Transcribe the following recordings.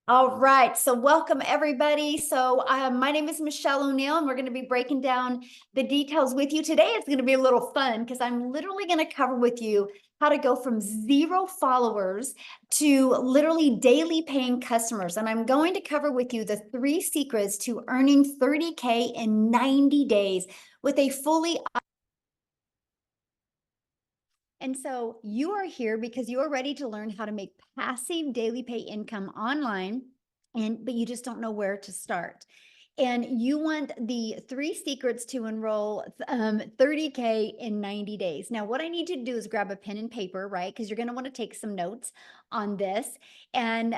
All right, so welcome everybody. My name is Michelle O'Neill, and we're going to be breaking down the details with you. Today it's going to be a little fun because I'm literally going to cover with you how to go from 0 followers to literally daily paying customers. And I'm going to cover with you the 3 secrets to earning 30K in 90 days with a fully. And so you are here because you are ready to learn how to make passive daily pay income online, but you just don't know where to start. And you want the 3 secrets to enroll 30K in 90 days. Now, what I need you to do is grab a pen and paper, right? Because you're going to want to take some notes on this. And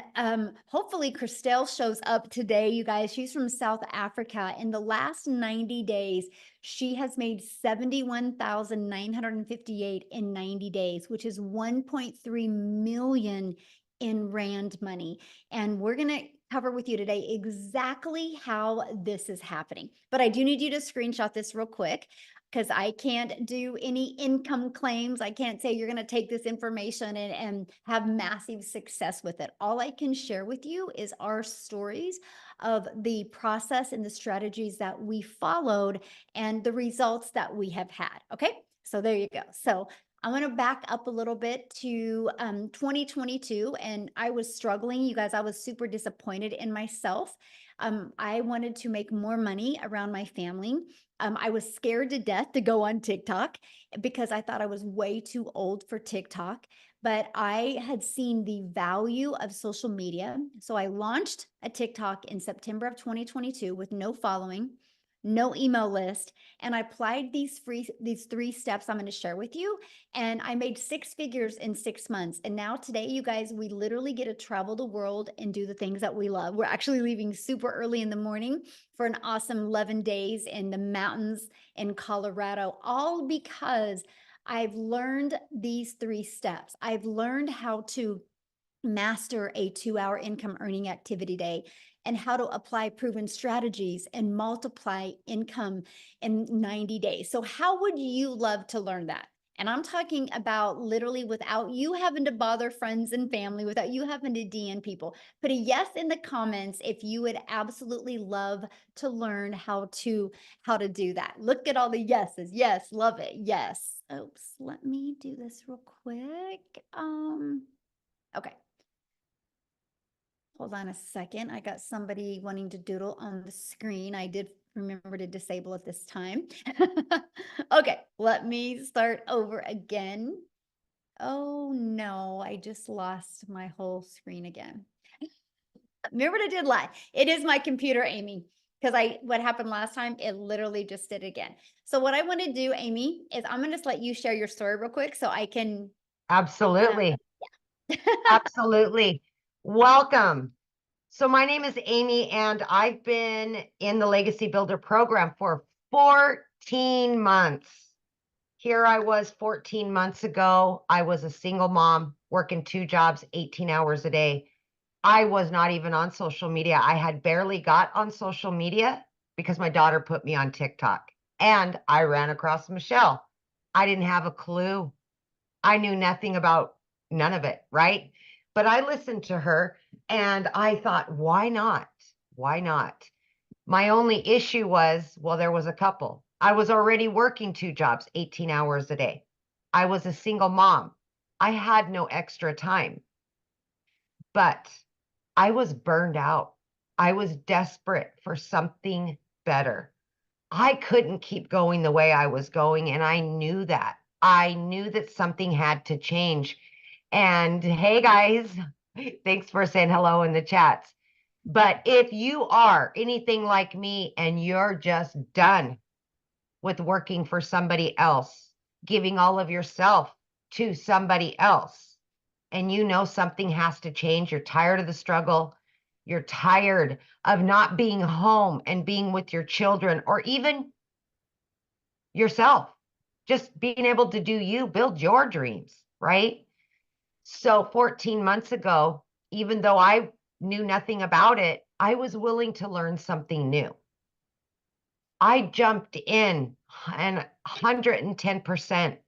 hopefully Christelle shows up today, you guys. She's from South Africa. In the last 90 days, she has made 71,958 in 90 days, which is 1.3 million in Rand money. And we're going to cover with you today exactly how this is happening. But I do need you to screenshot this real quick because I can't do any income claims. I can't say you're going to take this information and have massive success with it. All I can share with you is our stories of the process and the strategies that we followed and the results that we have had. Okay, so there you go. So I want to back up a little bit to 2022, and I was struggling. You guys, I was super disappointed in myself. I wanted to make more money around my family. I was scared to death to go on TikTok because I thought I was way too old for TikTok, but I had seen the value of social media. So I launched a TikTok in September of 2022 with no following, no email list, and I applied these 3 steps I'm going to share with you, and I made 6 figures in 6 months. And now today, you guys, we literally get to travel the world and do the things that we love. We're actually leaving super early in the morning for an awesome 11 days in the mountains in Colorado, all because I've learned these 3 steps. I've learned how to master a 2-hour income earning activity day and how to apply proven strategies and multiply income in 90 days. So how would you love to learn that? And I'm talking about literally without you having to bother friends and family, without you having to DM people. Put a yes in the comments if you would absolutely love to learn how to do that. Look at all the yeses. Yes, love it. Yes. Oops, let me do this real quick. Okay. Hold on a second. I got somebody wanting to doodle on the screen. I did remember to disable it this time. Okay, let me start over again. Oh no, I just lost my whole screen again. Remember what I did live. It is my computer, Amy, because what happened last time, it literally just did again. So what I want to do, Amy, is I'm going to just let you share your story real quick so I can. Absolutely. Yeah. Absolutely. Welcome. So my name is Amy, and I've been in the Legacy Builder program for 14 months. Here I was 14 months ago. I was a single mom working 2 jobs, 18 hours a day. I was not even on social media. I had barely got on social media because my daughter put me on TikTok, and I ran across Michelle. I didn't have a clue. I knew nothing about none of it, right? But I listened to her and I thought, why not? Why not? My only issue was, well, there was a couple. I was already working 2 jobs, 18 hours a day. I was a single mom. I had no extra time, but I was burned out. I was desperate for something better. I couldn't keep going the way I was going, and I knew that. I knew that something had to change. And hey, guys, thanks for saying hello in the chats. But if you are anything like me and you're just done with working for somebody else, giving all of yourself to somebody else, and you know something has to change, you're tired of the struggle, you're tired of not being home and being with your children, or even yourself, just being able to do you, build your dreams, right? So 14 months ago, even though I knew nothing about it, I was willing to learn something new. I jumped in and 110%.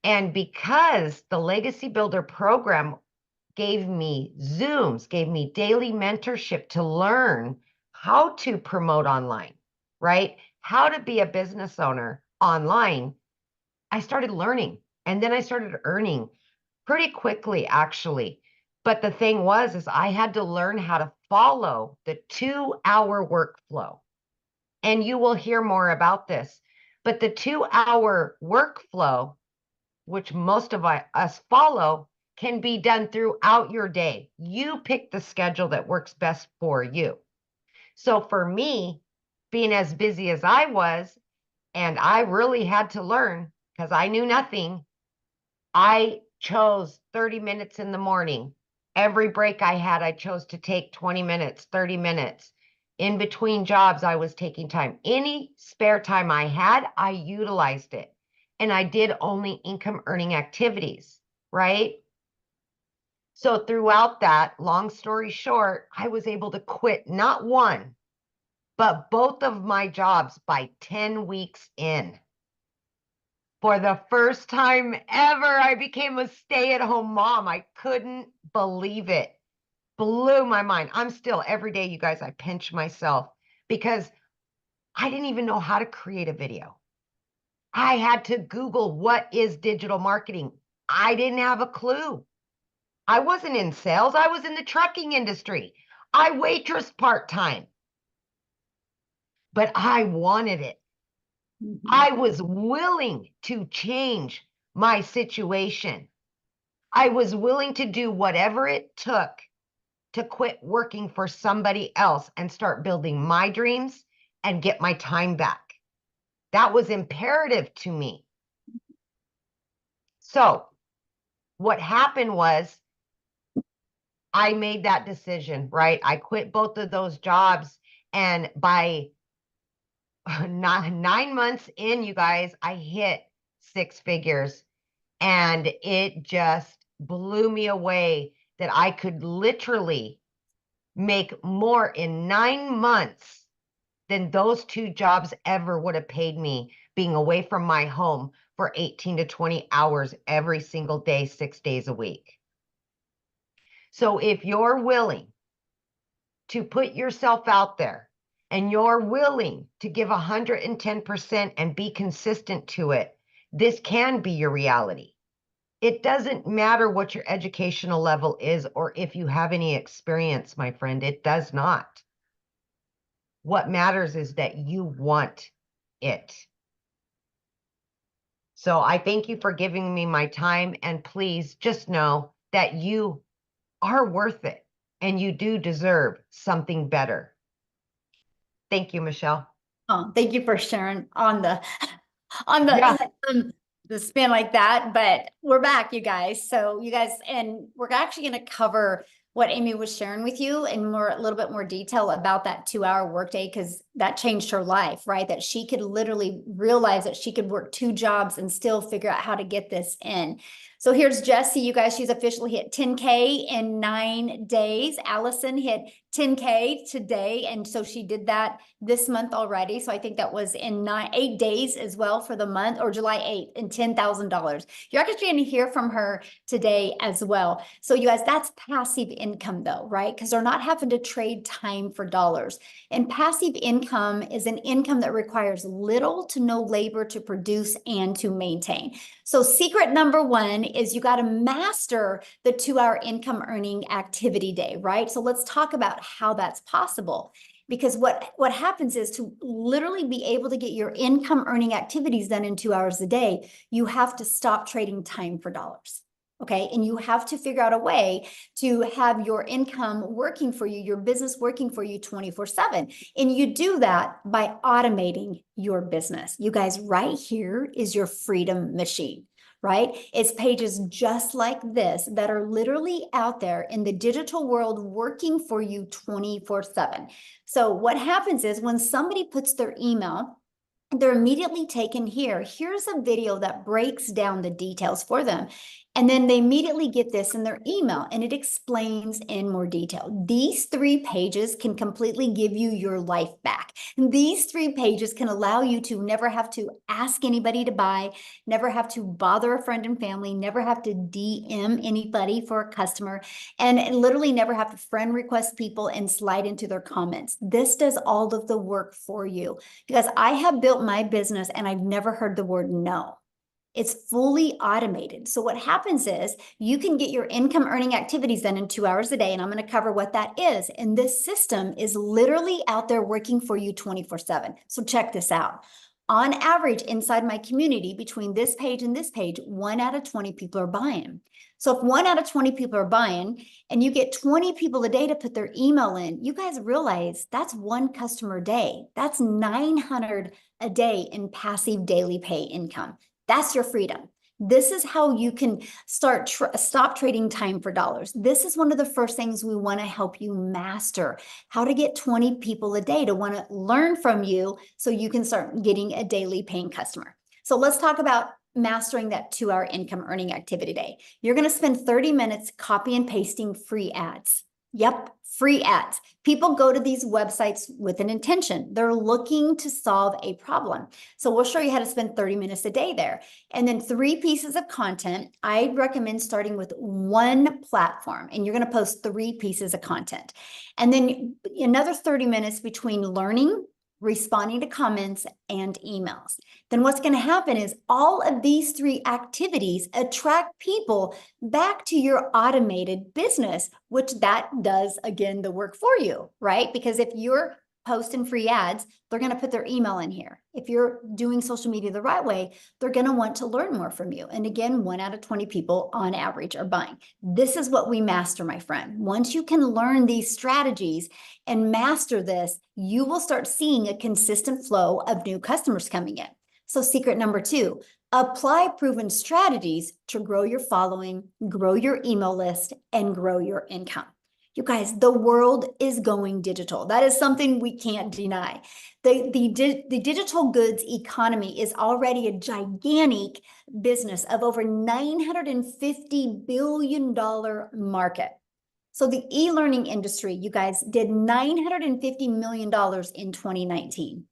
And because the Legacy Builder program gave me Zooms, gave me daily mentorship to learn how to promote online, right? How to be a business owner online. I started learning, and then I started earning pretty quickly, actually. But the thing was, is I had to learn how to follow the 2-hour workflow. And you will hear more about this. But the 2-hour workflow, which most of us follow, can be done throughout your day. You pick the schedule that works best for you. So for me, being as busy as I was, and I really had to learn because I knew nothing, I chose 30 minutes in the morning. Every break I had, I chose to take 20 minutes, 30 minutes. In between jobs, I was taking time. Any spare time I had, I utilized it. And I did only income earning activities, right? So throughout that, long story short, I was able to quit not one, but both of my jobs by 10 weeks in. For the first time ever, I became a stay-at-home mom. I couldn't believe it. Blew my mind. I'm still, every day, you guys, I pinch myself because I didn't even know how to create a video. I had to Google what is digital marketing. I didn't have a clue. I wasn't in sales. I was in the trucking industry. I waitress part-time, but I wanted it. I was willing to change my situation. I was willing to do whatever it took to quit working for somebody else and start building my dreams and get my time back. That was imperative to me. So what happened was I made that decision, right? I quit both of those jobs. And by 9 months in, you guys, I hit 6 figures. And it just blew me away that I could literally make more in 9 months than those 2 jobs ever would have paid me, being away from my home for 18 to 20 hours every single day, 6 days a week. So if you're willing to put yourself out there and you're willing to give 110% and be consistent to it, this can be your reality. It doesn't matter what your educational level is or if you have any experience, my friend. It does not. What matters is that you want it. So I thank you for giving me my time. And please just know that you are worth it and you do deserve something better. Thank you, Michelle. Oh, thank you for sharing on the Yeah. the spin like that. But we're back, you guys. So you guys, and we're actually going to cover what Amy was sharing with you in a little bit more detail about that 2-hour workday, because that changed her life, right? That she could literally realize that she could work 2 jobs and still figure out how to get this in. So here's Jessie, you guys, she's officially hit 10K in 9 days. Allison hit 10K today. And so she did that this month already. So I think that was in 8 days as well for the month, or July 8th, and $10,000. You're actually going to hear from her today as well. So you guys, that's passive income though, right? Because they're not having to trade time for dollars. And passive income is an income that requires little to no labor to produce and to maintain. So secret number 1 is you got to master the 2-hour income earning activity day, right? So let's talk about how that's possible. Because what happens is, to literally be able to get your income earning activities done in 2 hours a day, you have to stop trading time for dollars. Okay. And you have to figure out a way to have your income working for you, your business working for you 24/7. And you do that by automating your business. You guys, right here is your freedom machine, right? It's pages just like this that are literally out there in the digital world working for you 24/7. So what happens is, when somebody puts their email, they're immediately taken here. Here's a video that breaks down the details for them. And then they immediately get this in their email, and it explains in more detail. These 3 pages can completely give you your life back. These 3 pages can allow you to never have to ask anybody to buy, never have to bother a friend and family, never have to DM anybody for a customer, and literally never have to friend request people and slide into their comments. This does all of the work for you, because I have built my business and I've never heard the word no. It's fully automated. So what happens is you can get your income earning activities done in 2 hours a day. And I'm going to cover what that is. And this system is literally out there working for you 24/7. So check this out. On average, inside my community, between this page and this page, 1 out of 20 people are buying. So if 1 out of 20 people are buying and you get 20 people a day to put their email in, you guys realize that's 1 customer a day. That's 900 a day in passive daily pay income. That's your freedom. This is how you can stop trading time for dollars. This is one of the first things we want to help you master, how to get 20 people a day to want to learn from you so you can start getting a daily paying customer. So let's talk about mastering that 2-hour income earning activity day. You're going to spend 30 minutes copy and pasting free ads. Yep, free ads. People go to these websites with an intention. They're looking to solve a problem. So we'll show you how to spend 30 minutes a day there. And then 3 pieces of content. I recommend starting with 1 platform, and you're going to post 3 pieces of content. And then another 30 minutes between learning, responding to comments, and emails. Then what's going to happen is all of these 3 activities attract people back to your automated business, which that does, again, the work for you, right? Because if you're posting free ads, they're going to put their email in here. If you're doing social media the right way, they're going to want to learn more from you. And again, 1 out of 20 people on average are buying. This is what we master, my friend. Once you can learn these strategies and master this, you will start seeing a consistent flow of new customers coming in. So secret number 2, apply proven strategies to grow your following, grow your email list, and grow your income. You guys, the world is going digital. That is something we can't deny. The digital goods economy is already a gigantic business of over $950 billion market. So the e-learning industry, you guys, did $950 million in 2019.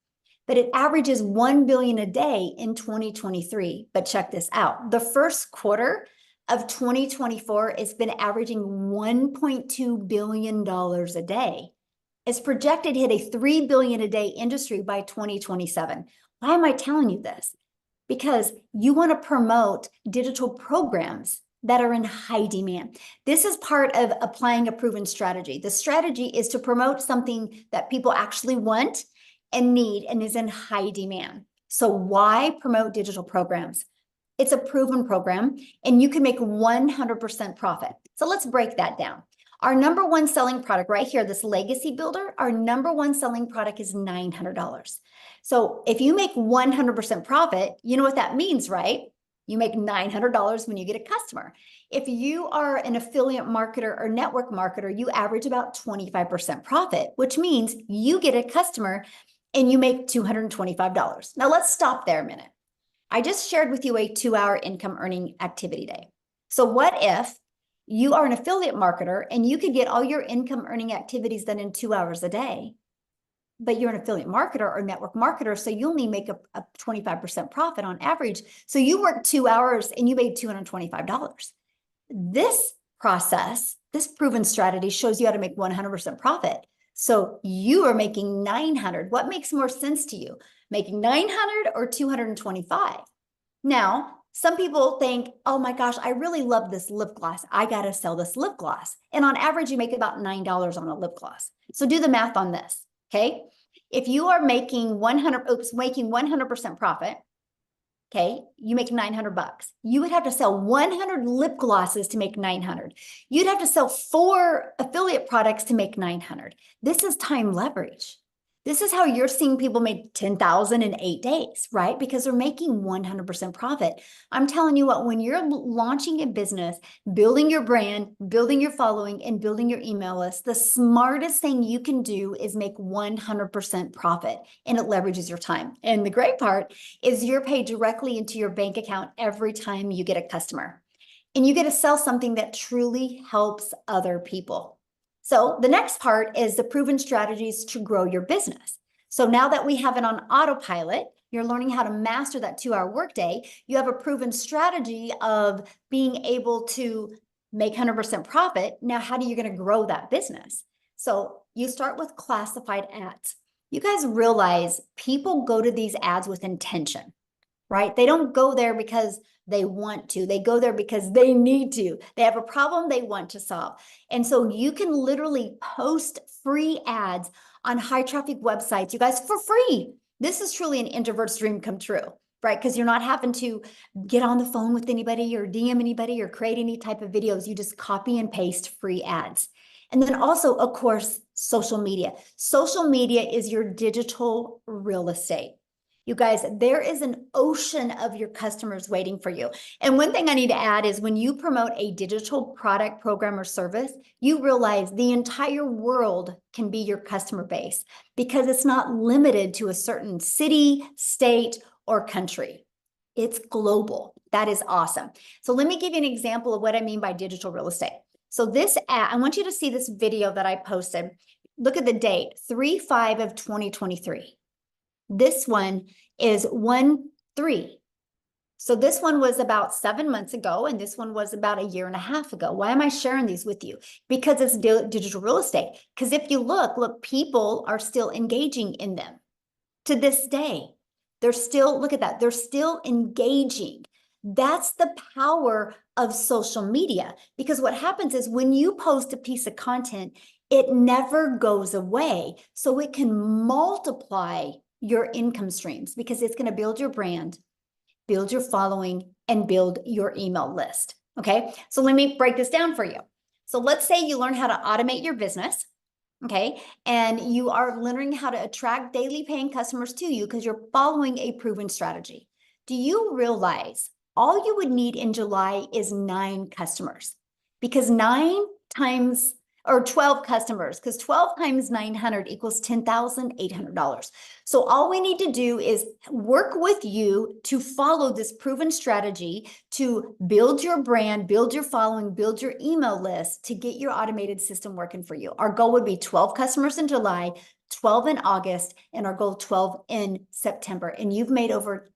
But it averages $1 billion a day in 2023. But check this out. The first quarter of 2024 has been averaging $1.2 billion a day. It's projected to hit a $3 billion a day industry by 2027. Why am I telling you this? Because you want to promote digital programs that are in high demand. This is part of applying a proven strategy. The strategy is to promote something that people actually want and need and is in high demand. So why promote digital programs? It's a proven program and you can make 100% profit. So let's break that down. Our number 1 selling product right here, this legacy builder, our number 1 selling product is $900. So if you make 100% profit, you know what that means, right? You make $900 when you get a customer. If you are an affiliate marketer or network marketer, you average about 25% profit, which means you get a customer and you make $225. Now let's stop there a minute. I just shared with you a 2-hour income earning activity day. So what if you are an affiliate marketer and you could get all your income earning activities done in 2 hours a day, but you're an affiliate marketer or network marketer, so you only make a 25% profit on average. So you work 2 hours and you made $225. This process, this proven strategy shows you how to make 100% profit. So you are making 900. What makes more sense to you? Making 900 or 225? Now, some people think, oh my gosh, I really love this lip gloss. I got to sell this lip gloss. And on average, you make about $9 on a lip gloss. So do the math on this, okay? If you are making 100% profit, okay, you make 900 bucks. You would have to sell 100 lip glosses to make 900. You'd have to sell 4 affiliate products to make 900. This is time leverage. This is how you're seeing people make 10,000 in 8 days, right? Because they're making 100% profit. I'm telling you what, when you're launching a business, building your brand, building your following, and building your email list, the smartest thing you can do is make 100% profit, and it leverages your time. And the great part is you're paid directly into your bank account every time you get a customer. and you get to sell something that truly helps other people. So the next part is the proven strategies to grow your business. So now that we have it on autopilot, you're learning how to master that 2-hour workday. You have a proven strategy of being able to make 100% profit. Now, how are you going to grow that business? So you start with classified ads. You guys realize people go to these ads with intention, right? They don't go there because they want to. They go there because they need to. They have a problem they want to solve. And so you can literally post free ads on high traffic websites, you guys, for free. This is truly an introvert's dream come true, right? Because you're not having to get on the phone with anybody or DM anybody or create any type of videos. You just copy and paste free ads. And then also, of course, social media. Social media is your digital real estate. You guys, there is an ocean of your customers waiting for you. And one thing I need to add is when you promote a digital product, program, or service, you realize the entire world can be your customer base because it's not limited to a certain city, state, or country. It's global. That is awesome. So let me give you an example of what I mean by digital real estate. So this ad, I want you to see this video that I posted. Look at the date, 3/5 of 2023. This one is 1/3. So this one was about 7 months ago, and this one was about a year and a half ago. Why am I sharing these with you? Because it's digital real estate. Because if you look, people are still engaging in them to this day. They're still, look at that, they're still engaging. That's the power of social media. Because what happens is when you post a piece of content, it never goes away. So it can multiply your income streams because it's going to build your brand, build your following, and build your email list. Okay, so let me break this down for you. So let's say you learn how to automate your business, okay, and you are learning how to attract daily paying customers to you because you're following a proven strategy. Do you realize all you would need in July is 9 customers? Because 9 times or 12 customers, because 12 times 900 equals $10,800. So all we need to do is work with you to follow this proven strategy to build your brand, build your following, build your email list to get your automated system working for you. Our goal would be 12 customers in July, 12 in August, and our goal 12 in September. And you've made over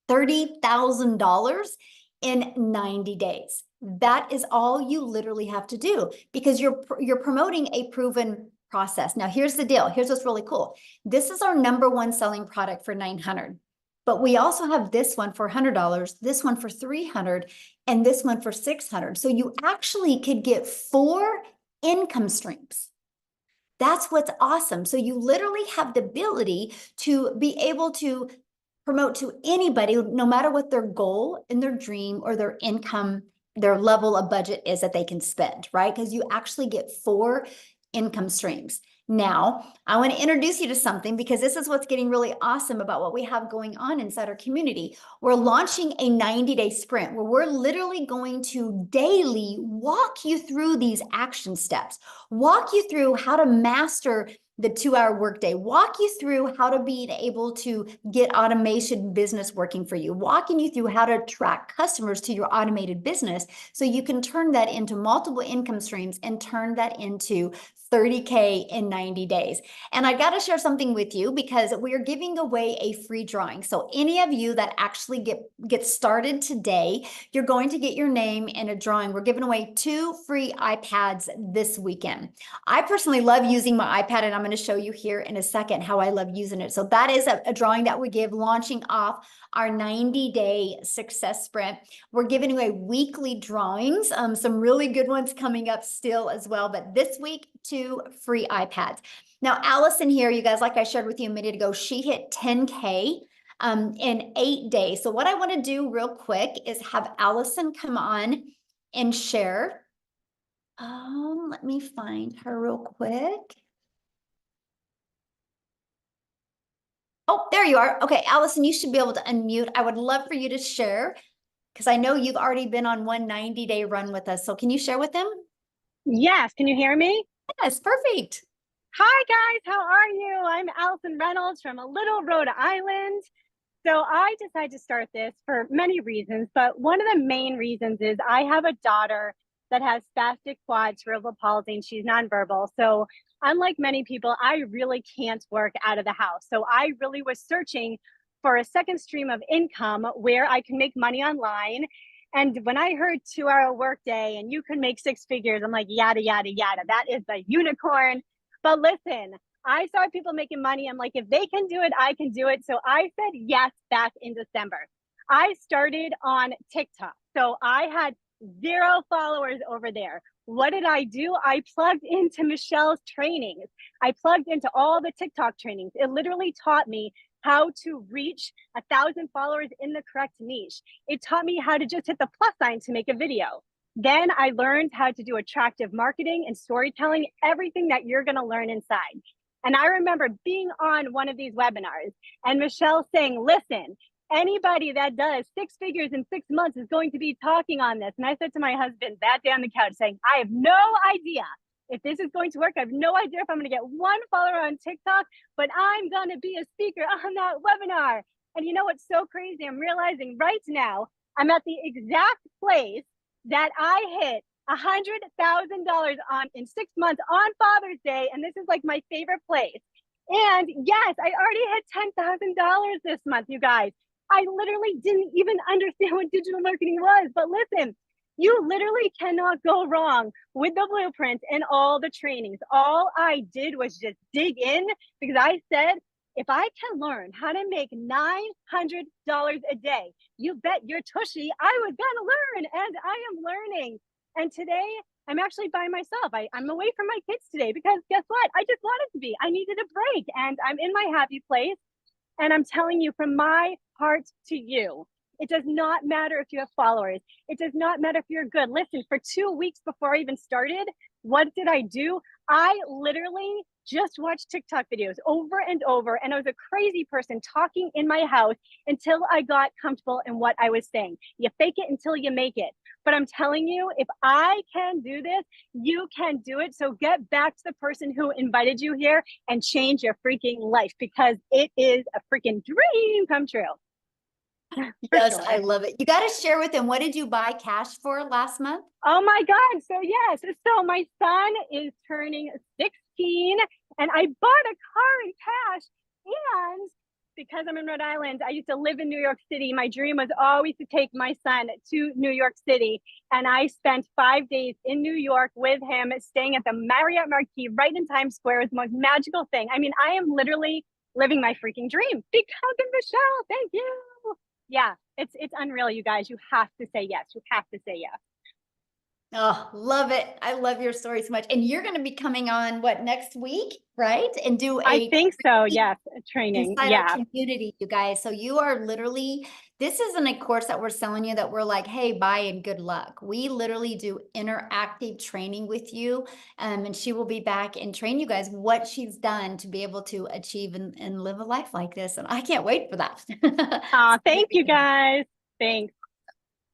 $30,000 in 90 days. That is all you literally have to do because you're promoting a proven process. Now, here's the deal. Here's what's really cool. This is our #1 selling product for $900. But we also have this one for $100, this one for $300, and this one for $600. So you actually could get 4 income streams. That's what's awesome. So you literally have the ability to be able to promote to anybody, no matter what their goal and their dream or their income, their level of budget is that they can spend, right? Because you actually get 4 income streams. Now, I want to introduce you to something because this is what's getting really awesome about what we have going on inside our community. We're launching a 90-day sprint where we're literally going to daily walk you through these action steps, walk you through how to master the 2-hour workday, walk you through how to be able to get automation business working for you, walking you through how to attract customers to your automated business so you can turn that into multiple income streams and turn that into 30K in 90 days. And I got to share something with you because we're giving away a free drawing. So any of you that actually get started today, you're going to get your name in a drawing. We're giving away 2 free iPads this weekend. I personally love using my iPad, and I'm going to show you here in a second how I love using it. So that is a drawing that we give launching off our 90-day success sprint. We're giving away weekly drawings, some really good ones coming up still as well. But this week, 2 free iPads. Now, Allison here, you guys, like I shared with you a minute ago, she hit 10K in 8 days. So what I want to do real quick is have Allison come on and share. Let me find her real quick. Oh, there you are. Okay, Allison, you should be able to unmute. I would love for you to share because I know you've already been on one 90-day run with us. So can you share with them? Yes, can you hear me? Yes, perfect. Hi guys, how are you? I'm Allison Reynolds from a little Rhode Island. So I decided to start this for many reasons, but one of the main reasons is I have a daughter that has spastic quad cerebral palsy and she's nonverbal. So unlike many people, I really can't work out of the house. So I really was searching for a second stream of income where I can make money online. And when I heard 2 hour workday and you can make six figures, I'm like, yada, yada, yada. That is the unicorn. But listen, I saw people making money. I'm like, if they can do it, I can do it. So I said yes back in December. I started on TikTok. So I had 0 followers over there. What did I do? I plugged into Michelle's trainings. I plugged into all the TikTok trainings. It literally taught me how to reach 1,000 followers in the correct niche. It taught me how to just hit the plus sign to make a video. Then I learned how to do attractive marketing and storytelling, everything that you're going to learn inside. And I remember being on one of these webinars and Michelle saying, listen, anybody that does six figures in 6 months is going to be talking on this. And I said to my husband that day on the couch saying, I have no idea if this is going to work. I have no idea if I'm going to get 1 follower on TikTok, but I'm going to be a speaker on that webinar. And you know what's so crazy? I'm realizing right now I'm at the exact place that I hit $100,000 on in 6 months on Father's Day, and this is like my favorite place. And yes, I already hit $10,000 this month, you guys. I literally didn't even understand what digital marketing was, but listen, you literally cannot go wrong with the blueprint and all the trainings. All I did was just dig in because I said, if I can learn how to make $900 a day, you bet your tushy I was gonna learn, and I am learning. And today I'm actually by myself. I'm away from my kids today because guess what? I just wanted to be. I needed a break and I'm in my happy place. And I'm telling you from my heart to you, it does not matter if you have followers. It does not matter if you're good. Listen, for 2 weeks before I even started, what did I do? I literally just watched TikTok videos over and over. And I was a crazy person talking in my house until I got comfortable in what I was saying. You fake it until you make it. But I'm telling you, if I can do this, you can do it. So get back to the person who invited you here and change your freaking life because it is a freaking dream come true. Yes, Sure. I love it. You got to share with them. What did you buy cash for last month? Oh my God. So yes. So my son is turning 16 and I bought a car in cash. And because I'm in Rhode Island, I used to live in New York City. My dream was always to take my son to New York City. And I spent 5 days in New York with him, staying at the Marriott Marquis right in Times Square. It was the most magical thing. I mean, I am literally living my freaking dream because of Michelle. Thank you. Yeah, it's unreal, you guys. You have to say yes. You have to say yes. Oh, love it. I love your story so much. And you're going to be coming on what next week, right? And do I a think so. Yes, training. inside our Yeah. community, you guys. So you are literally, this isn't a course that we're selling you that we're like, hey, buy and good luck. We literally do interactive training with you. And she will be back and train you guys what she's done to be able to achieve and live a life like this. And I can't wait for that. Thank you guys. Thanks.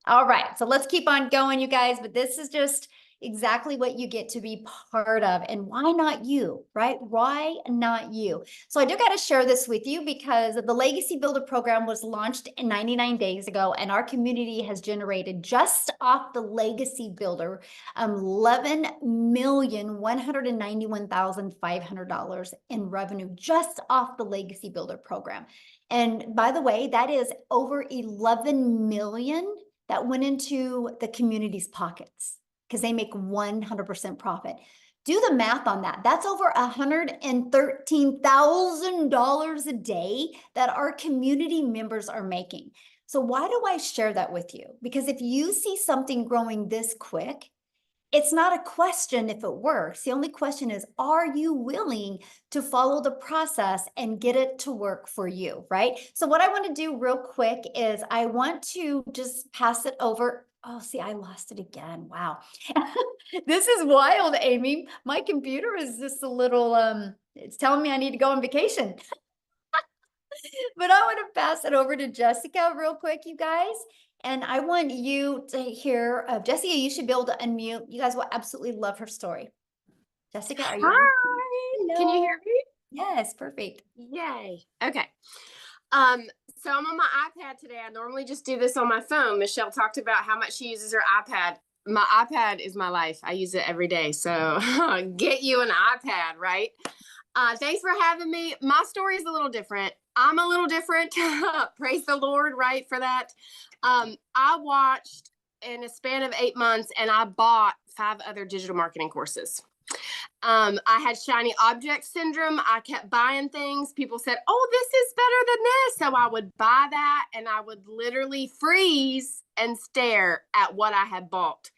All right, so let's keep on going, you guys, but this is just exactly what you get to be part of. And why not you, right? Why not you? So I do got to share this with you because the Legacy Builder program was launched 99 days ago, and our community has generated just off the Legacy Builder $11,191,500 in revenue just off the Legacy Builder program. And by the way, that is over 11 million that went into the community's pockets because they make 100% profit. Do the math on that. That's over $113,000 a day that our community members are making. So why do I share that with you? Because if you see something growing this quick, it's not a question if it works. The only question is, are you willing to follow the process and get it to work for you, right? So what I want to do real quick is I want to just pass it over. Oh, see, I lost it again. Wow. This is wild, Amy. My computer is just a little, it's telling me I need to go on vacation. But I want to pass it over to Jessica real quick, you guys. And I want you to hear, Jessica, you should be able to unmute. You guys will absolutely love her story. Jessica, are you? Hi, can you hear me? Yes, perfect. Yay. Okay. So I'm on my iPad today. I normally just do this on my phone. Michelle talked about how much she uses her iPad. My iPad is my life. I use it every day. So get you an iPad, right? Thanks for having me. My story is a little different. I'm a little different. Praise the Lord, right, for that. I watched in a span of 8 months and I bought 5 other digital marketing courses. I had shiny object syndrome. I kept buying things. People said, oh, this is better than this. So I would buy that and I would literally freeze and stare at what I had bought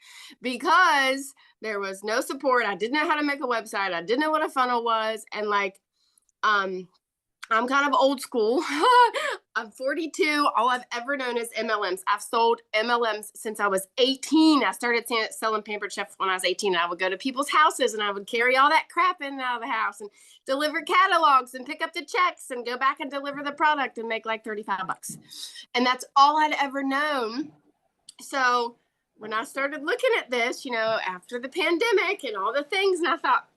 because there was no support. I didn't know how to make a website. I didn't know what a funnel was. And I'm kind of old school. I'm 42. All I've ever known is MLMs. I've sold MLMs since I was 18. I started selling Pampered Chef when I was 18. I would go to people's houses and I would carry all that crap in and out of the house and deliver catalogs and pick up the checks and go back and deliver the product and make like 35 bucks. And that's all I'd ever known. So when I started looking at this, you know, after the pandemic and all the things, and I thought,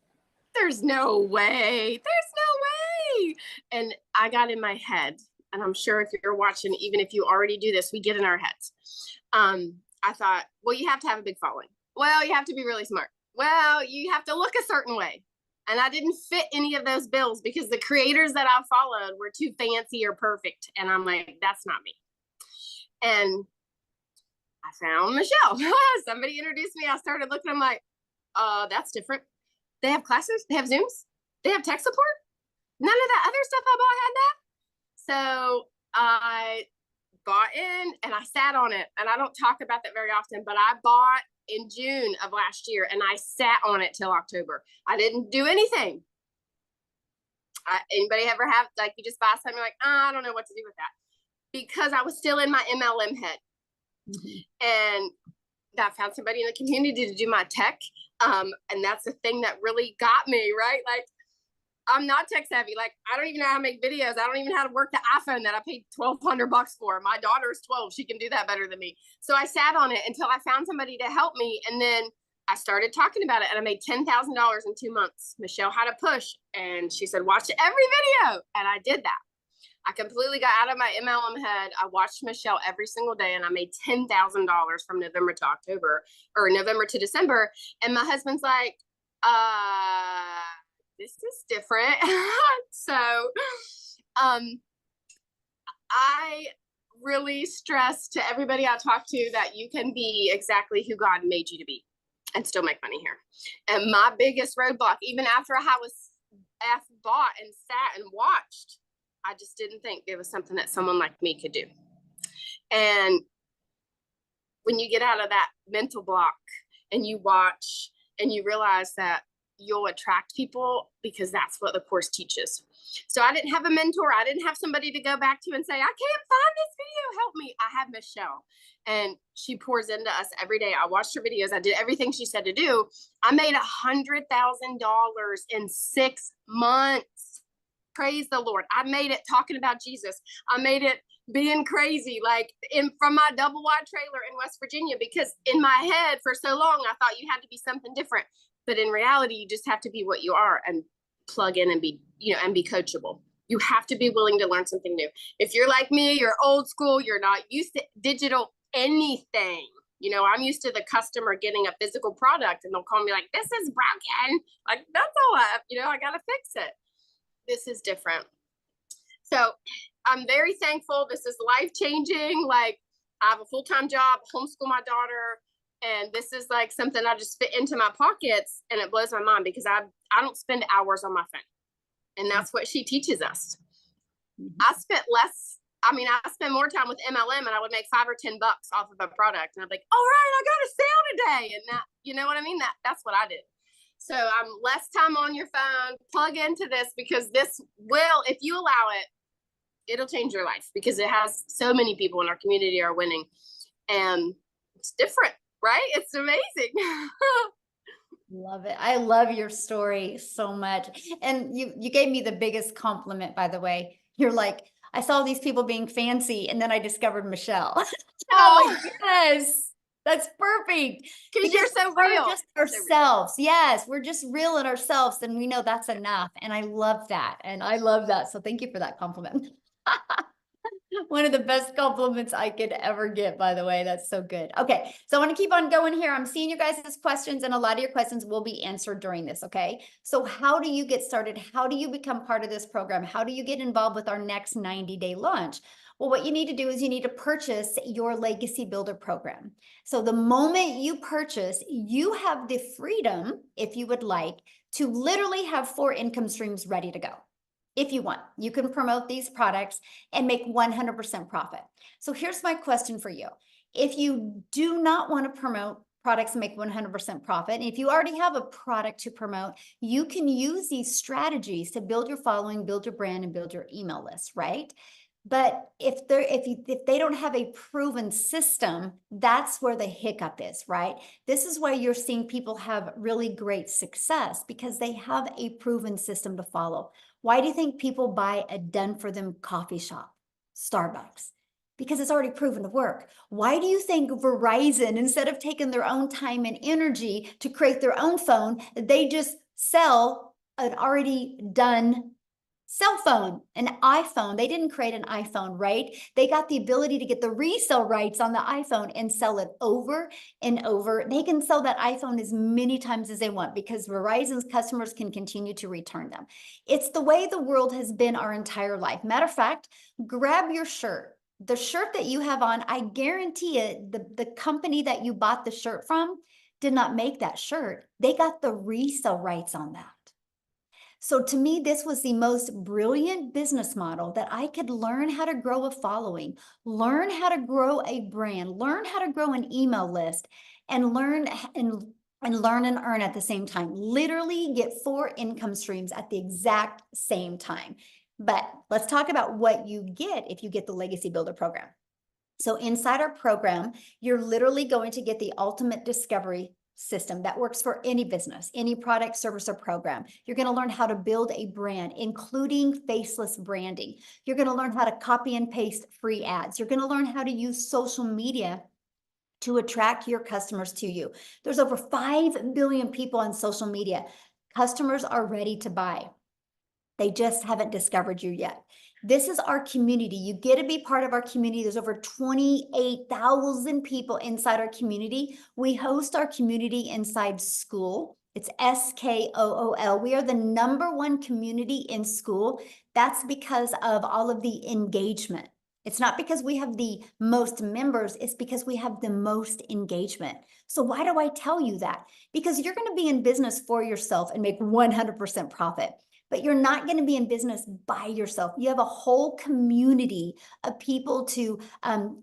there's no way. And I got in my head, and I'm sure if you're watching, even if you already do this, we get in our heads. I thought, well, you have to have a big following. Well, you have to be really smart. Well, you have to look a certain way. And I didn't fit any of those bills because the creators that I followed were too fancy or perfect. And I'm like, that's not me. And I found Michelle. Somebody introduced me. I started looking. I'm like, that's different. They have classes. They have Zooms. They have tech support. None of that other stuff I bought had that. So I bought in and I sat on it. And I don't talk about that very often, but I bought in June of last year and I sat on it till October. I didn't do anything. Anybody ever have, like, you just buy something like, I don't know what to do with that, because I was still in my MLM head. And I found somebody in the community to do my tech. And that's the thing that really got me, right? Like, I'm not tech savvy. Like, I don't even know how to make videos. I don't even know how to work the iPhone that I paid $1,200 for. My daughter's 12. She can do that better than me. So I sat on it until I found somebody to help me. And then I started talking about it and I made $10,000 in 2 months. Michelle had a push and she said, watch every video. And I did that. I completely got out of my MLM head. I watched Michelle every single day and I made $10,000 from November to October, or November to December. And my husband's like, this is different. So I really stress to everybody I talk to that you can be exactly who God made you to be and still make money here. And my biggest roadblock, even after I was bought and sat and watched, I just didn't think it was something that someone like me could do. And when you get out of that mental block and you watch and you realize that you'll attract people, because that's what the course teaches. So I didn't have a mentor. I didn't have somebody to go back to and say, I can't find this video, help me. I have Michelle and she pours into us every day. I watched her videos. I did everything she said to do. I made $100,000 in 6 months. Praise the Lord. I made it talking about Jesus. I made it being crazy, like from my double wide trailer in West Virginia, because in my head for so long, I thought you had to be something different. But in reality, you just have to be what you are and plug in and be, and be coachable. You have to be willing to learn something new. If you're like me, you're old school, you're not used to digital anything. I'm used to the customer getting a physical product and they'll call me like, this is broken. Like, that's all I got to fix it. This is different. So I'm very thankful. This is life-changing. Like, I have a full-time job, homeschool my daughter, and this is like something I just fit into my pockets, and it blows my mind because I don't spend hours on my phone. And that's what she teaches us. I spent I spend more time with MLM and I would make $5 or $10 off of a product. And I'd be like, all right, I got a sale today. And that, you know what I mean? That's what I did. So I'm less time on your phone, plug into this, because this will, if you allow it, it'll change your life, because it has so many people in our community are winning, and it's different, right? It's amazing. Love it. I love your story so much. And you gave me the biggest compliment, by the way. You're like, I saw these people being fancy and then I discovered Michelle. Oh, like, yes, that's perfect. Because you're so we're real. just ourselves. Yes, we're just real in ourselves, and we know that's enough. And I love that. So thank you for that compliment. One of the best compliments I could ever get, by the way. That's so good. Okay, so I want to keep on going here. I'm seeing you guys' questions, and a lot of your questions will be answered during this, okay? So how do you get started? How do you become part of this program? How do you get involved with our next 90-day launch? Well, what you need to do is you need to purchase your Legacy Builder program. So the moment you purchase, you have the freedom, if you would like, to literally have 4 income streams ready to go. If you want, you can promote these products and make 100% profit. So here's my question for you. If you do not want to promote products and make 100% profit, and if you already have a product to promote, you can use these strategies to build your following, build your brand, and build your email list, right? But if they don't have a proven system, that's where the hiccup is, right? This is why you're seeing people have really great success, because they have a proven system to follow. Why do you think people buy a done for them coffee shop, Starbucks? Because it's already proven to work. Why do you think Verizon, instead of taking their own time and energy to create their own phone, they just sell an already done cell phone, an iPhone? They didn't create an iPhone, right? They got the ability to get the resale rights on the iPhone and sell it over and over. They can sell that iPhone as many times as they want because Verizon's customers can continue to return them. It's the way the world has been our entire life. Matter of fact, grab your shirt. The shirt that you have on, I guarantee it, the company that you bought the shirt from did not make that shirt. They got the resale rights on that. So to me, this was the most brilliant business model that I could learn how to grow a following, learn how to grow a brand, learn how to grow an email list, and learn and earn at the same time. Literally get 4 income streams at the exact same time. But let's talk about what you get if you get the Legacy Builder program. So inside our program, you're literally going to get the ultimate discovery system that works for any business, any product, service, or program. You're going to learn how to build a brand, including faceless branding. You're going to learn how to copy and paste free ads. You're going to learn how to use social media to attract your customers to you. There's over 5 billion people on social media. Customers are ready to buy. They just haven't discovered you yet. This is our community. You get to be part of our community. There's over 28,000 people inside our community. We host our community inside Skool. It's Skool. We are the #1 community in Skool. That's because of all of the engagement. It's not because we have the most members, it's because we have the most engagement. So why do I tell you that? Because you're going to be in business for yourself and make 100% profit. But you're not going to be in business by yourself. You have a whole community of people to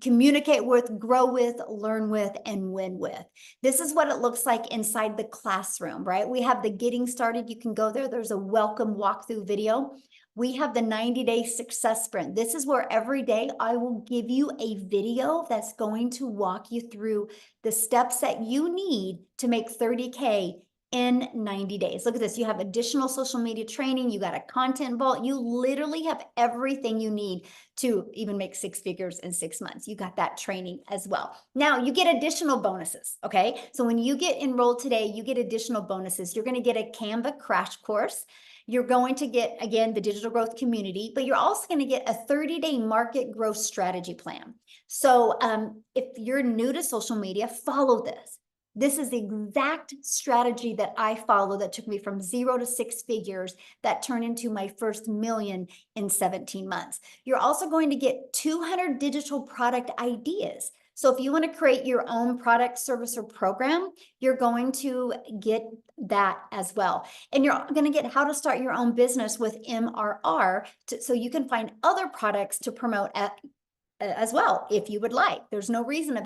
communicate with, grow with, learn with, and win with. This is what it looks like inside the classroom, right? We have the getting started. You can go there. There's a welcome walkthrough video. We have the 90-day success sprint. This is where every day I will give you a video that's going to walk you through the steps that you need to make 30K in 90 days. Look at this. You have additional social media training. You got a content vault. You literally have everything you need to even make 6 figures in 6 months. You got that training as well. Now you get additional bonuses. Okay. So when you get enrolled today, you get additional bonuses. You're going to get a Canva crash course. You're going to get, again, the digital growth community, but you're also going to get a 30-day market growth strategy plan. So if you're new to social media, follow this. This is the exact strategy that I follow that took me from 0 to 6 figures that turned into my first million in 17 months. You're also going to get 200 digital product ideas. So if you want to create your own product, service, or program, you're going to get that as well. And you're going to get how to start your own business with MRR so you can find other products to promote as well, if you would like. There's no reason of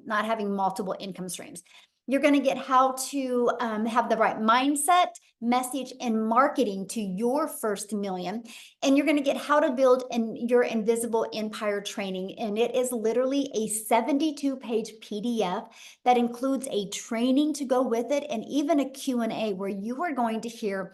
not having multiple income streams. You're going to get how to have the right mindset, message, and marketing to your first million. And you're going to get how to build your invisible empire training. And it is literally a 72-page PDF that includes a training to go with it and even a Q&A where you are going to hear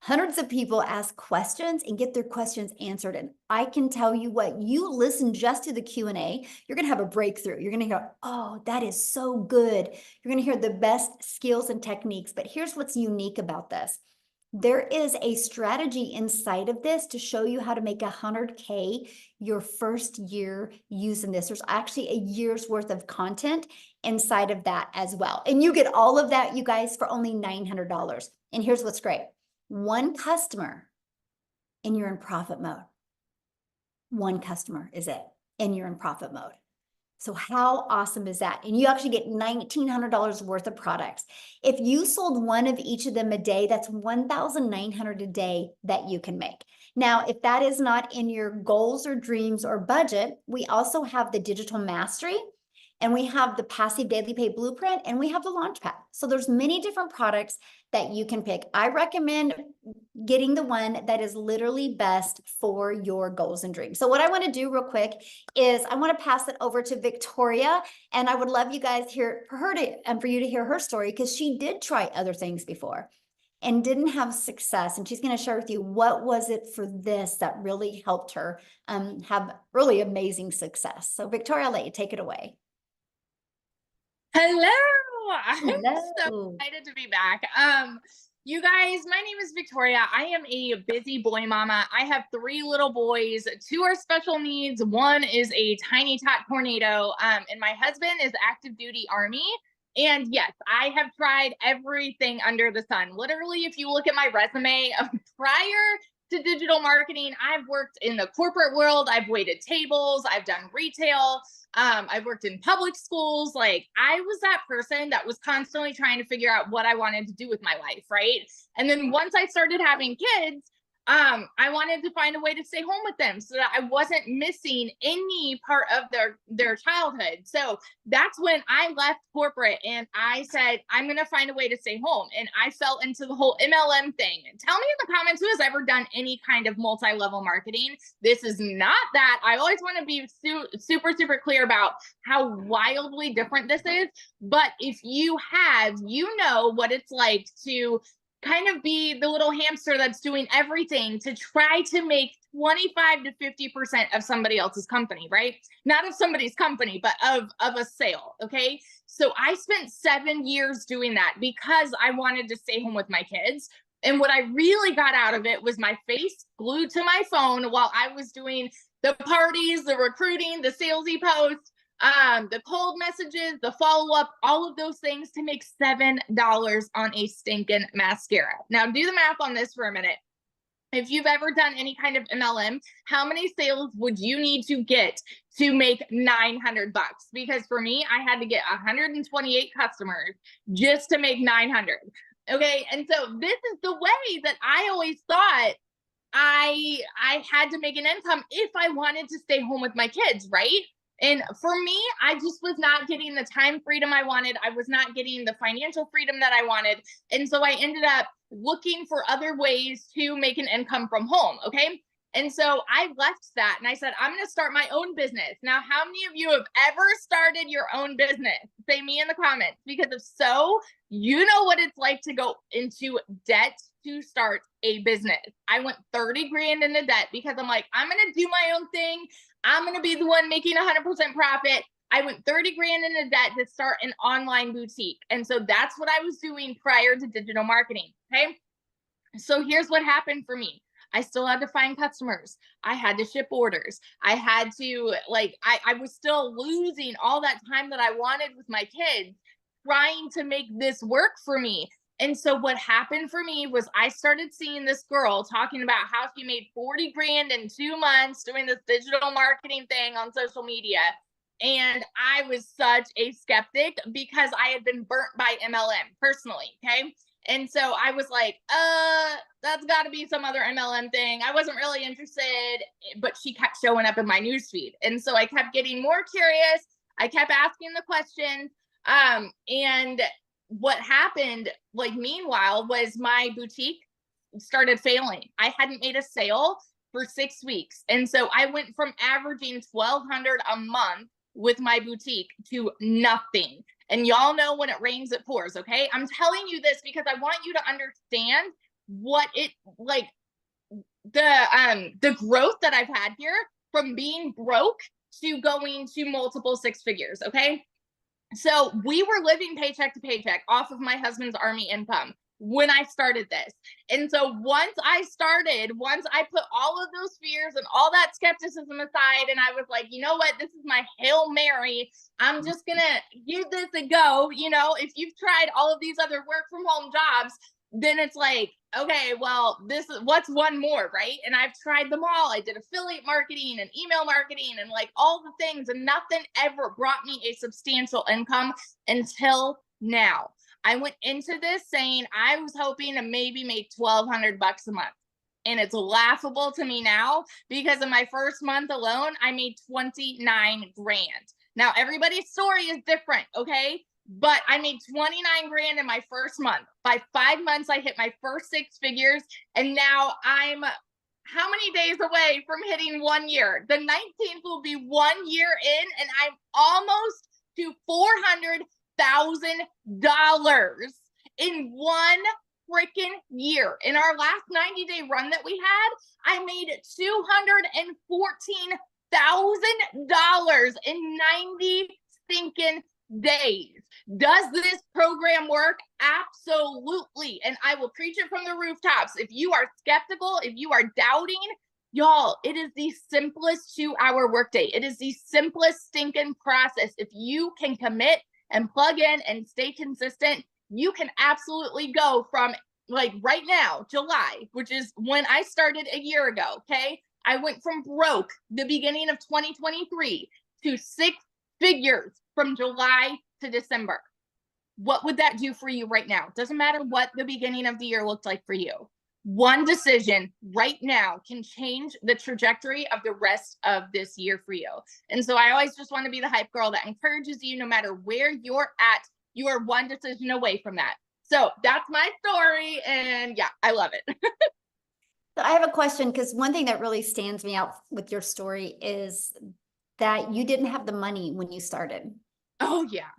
hundreds of people ask questions and get their questions answered. And I can tell you what, you listen just to the Q&A, you're going to have a breakthrough. You're going to hear, oh, that is so good. You're going to hear the best skills and techniques. But here's what's unique about this. There is a strategy inside of this to show you how to make 100K your first year using this. There's actually a year's worth of content inside of that as well. And you get all of that, you guys, for only $900. And here's what's great. One customer and you're in profit mode. One customer is it, and you're in profit mode. So how awesome is that? And you actually get $1,900 worth of products. If you sold one of each of them a day, that's $1,900 a day that you can make. Now, if that is not in your goals or dreams or budget, we also have the digital mastery, and we have the passive daily pay blueprint, and we have the launchpad. So there's many different products that you can pick. I recommend getting the one that is literally best for your goals and dreams. So what I want to do real quick is I want to pass it over to Victoria, and I would love you guys for you to hear her story, because she did try other things before and didn't have success. And she's going to share with you what was it for this that really helped her have really amazing success. So Victoria, I'll let you take it away. Hello. I'm so Hello. excited to be back. You guys, my name is Victoria. I am a busy boy mama. I have 3 little boys. 2 are special needs. 1 is a tiny tot tornado. And my husband is active duty Army. And yes, I have tried everything under the sun. Literally, if you look at my resume prior to digital marketing, I've worked in the corporate world. I've waited tables. I've done retail. I've worked in public schools. Like, I was that person that was constantly trying to figure out what I wanted to do with my life, right? And then once I started having kids, I wanted to find a way to stay home with them so that I wasn't missing any part of their childhood. So that's when I left corporate and I said, I'm going to find a way to stay home. And I fell into the whole MLM thing. Tell me in the comments who has ever done any kind of multi-level marketing. This is not that. I always want to be super, super clear about how wildly different this is. But if you have, you know what it's like to kind of be the little hamster that's doing everything to try to make 25 to 50% of somebody else's company, right? Not of somebody's company, but of a sale, okay? So I spent 7 years doing that because I wanted to stay home with my kids. And what I really got out of it was my face glued to my phone while I was doing the parties, the recruiting, the salesy posts, the cold messages, the follow-up, all of those things to make $7 on a stinking mascara. Now do the math on this for a minute. If you've ever done any kind of MLM, how many sales would you need to get to make $900? Because for me, I had to get 128 customers just to make 900. Okay. And so this is the way that I always thought I had to make an income if I wanted to stay home with my kids, right? And for me, I just was not getting the time freedom I wanted. I was not getting the financial freedom that I wanted. And so I ended up looking for other ways to make an income from home. Okay. And so I left that and I said, I'm going to start my own business. Now, how many of you have ever started your own business? Say me in the comments, because if so, you know what it's like to go into debt to start a business. I went 30 grand into debt because I'm like, I'm going to do my own thing. I'm going to be the one making 100% profit. I went 30 grand into debt to start an online boutique. And so that's what I was doing prior to digital marketing. Okay. So here's what happened for me. I still had to find customers. I had to ship orders. I had to I was still losing all that time that I wanted with my kids trying to make this work for me. And so what happened for me was I started seeing this girl talking about how she made 40 grand in 2 months doing this digital marketing thing on social media. And I was such a skeptic because I had been burnt by MLM personally. Okay. And so I was like, that's got to be some other MLM thing. I wasn't really interested, but she kept showing up in my newsfeed. And so I kept getting more curious. I kept asking the questions. And what happened, meanwhile, was my boutique started failing. I hadn't made a sale for 6 weeks. And so I went from averaging $1,200 a month with my boutique to nothing. And y'all know when it rains, it pours. Okay. I'm telling you this because I want you to understand what it the growth that I've had here from being broke to going to multiple 6 figures. Okay. So we were living paycheck to paycheck off of my husband's Army income. when I started this. And so once I put all of those fears and all that skepticism aside, and I was like, you know what, this is my Hail Mary. I'm just gonna give this a go. You know, if you've tried all of these other work from home jobs, then it's like, okay, well, this is what's one more, right? And I've tried them all. I did affiliate marketing and email marketing and like all the things, and nothing ever brought me a substantial income until now. I went into this saying I was hoping to maybe make $1,200 a month. And it's laughable to me now because in my first month alone, I made 29 grand. Now, everybody's story is different, okay? But I made 29 grand in my first month. By 5 months, I hit my first 6 figures. And now I'm how many days away from hitting 1 year? The 19th will be 1 year in, and I'm almost to $400,000 in 1 freaking year. In our last 90-day run that we had, I made $214,000 in 90 stinking days. Does this program work? Absolutely. And I will preach it from the rooftops. If you are skeptical, if you are doubting, y'all, it is the simplest 2-hour workday. It is the simplest stinking process. If you can commit and plug in and stay consistent, you can absolutely go from, like, right now, July, which is when I started a year ago, okay? I went from broke the beginning of 2023 to 6 figures from July to December. What would that do for you right now? Doesn't matter what the beginning of the year looked like for you. One decision right now can change the trajectory of the rest of this year for you. And so I always just want to be the hype girl that encourages you, no matter where you're at, you are one decision away from that. So that's my story. And yeah, I love it. So I have a question, because one thing that really stands me out with your story is that you didn't have the money when you started. Oh, yeah.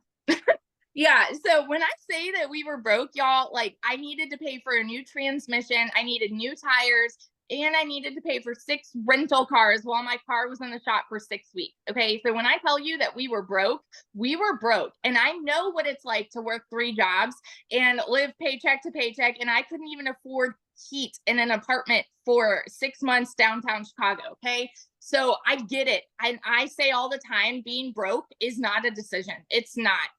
Yeah. So when I say that we were broke, y'all, like, I needed to pay for a new transmission. I needed new tires, and I needed to pay for 6 rental cars while my car was in the shop for 6 weeks. Okay. So when I tell you that we were broke, we were broke. And I know what it's like to work 3 jobs and live paycheck to paycheck. And I couldn't even afford heat in an apartment for 6 months downtown Chicago. Okay. So I get it. And I say all the time, being broke is not a decision. It's not.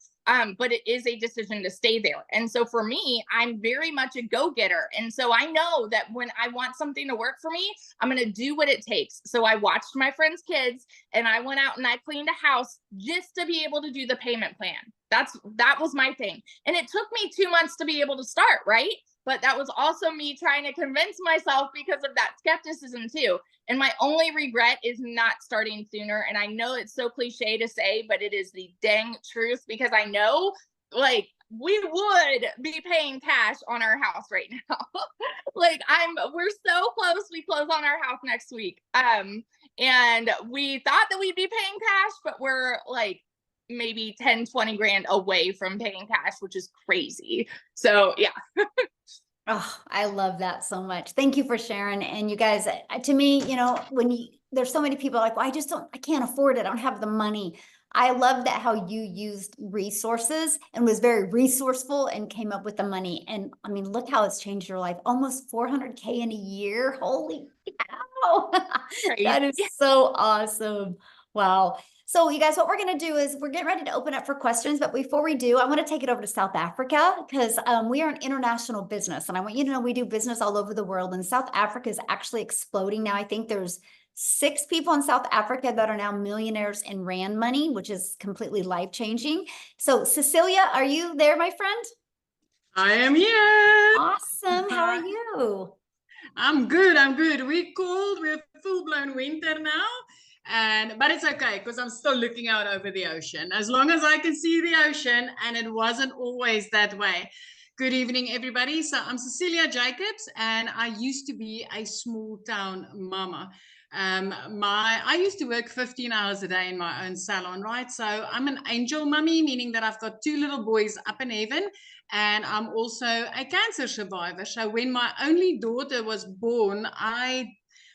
But it is a decision to stay there. And so for me, I'm very much a go-getter. And so I know that when I want something to work for me, I'm going to do what it takes. So I watched my friends' kids, and I went out and I cleaned a house just to be able to do the payment plan. That was my thing. And it took me 2 months to be able to start, right? But that was also me trying to convince myself because of that skepticism too. And my only regret is not starting sooner. And I know it's so cliche to say, but it is the dang truth, because I know, like, we would be paying cash on our house right now. Like, we're so close. We close on our house next week. And we thought that we'd be paying cash, but we're like maybe 10, 20 grand away from paying cash, which is crazy. So yeah. Oh, I love that so much. Thank you for sharing. And you guys, to me, you know, there's so many people like, well, I can't afford it. I don't have the money. I love that how you used resources and was very resourceful and came up with the money. And I mean, look how it's changed your life. Almost 400K in a year. Holy cow. That is so awesome. Wow. So you guys, what we're going to do is we're getting ready to open up for questions. But before we do, I want to take it over to South Africa, because we are an international business. And I want you to know we do business all over the world. And South Africa is actually exploding now. I think there's 6 people in South Africa that are now millionaires in Rand money, which is completely life-changing. So Cecilia, are you there, my friend? I am here. Awesome. How are you? I'm good. We're cold. We're full-blown winter now. But it's okay, because I'm still looking out over the ocean. As long as I can see the ocean, and it wasn't always that way. Good evening, everybody. So I'm Cecilia Jacobs, and I used to be a small town mama. I used to work 15 hours a day in my own salon, right? So I'm an angel mummy, meaning that I've got 2 little boys up in heaven, and I'm also a cancer survivor. So when my only daughter was born, I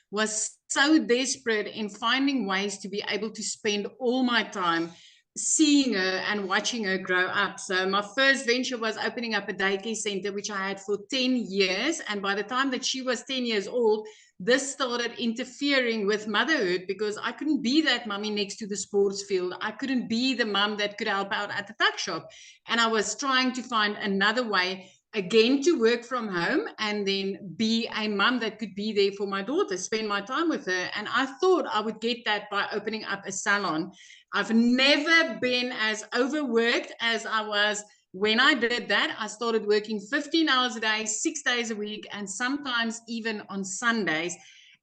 was so desperate in finding ways to be able to spend all my time seeing her and watching her grow up. So my first venture was opening up a daycare center, which I had for 10 years. And by the time that she was 10 years old, this started interfering with motherhood because I couldn't be that mummy next to the sports field. I couldn't be the mum that could help out at the tuck shop. And I was trying to find another way again to work from home and then be a mum that could be there for my daughter, spend my time with her. And I thought I would get that by opening up a salon. I've never been as overworked as I was when I did that. I started working 15 hours a day, 6 days a week, and sometimes even on Sundays.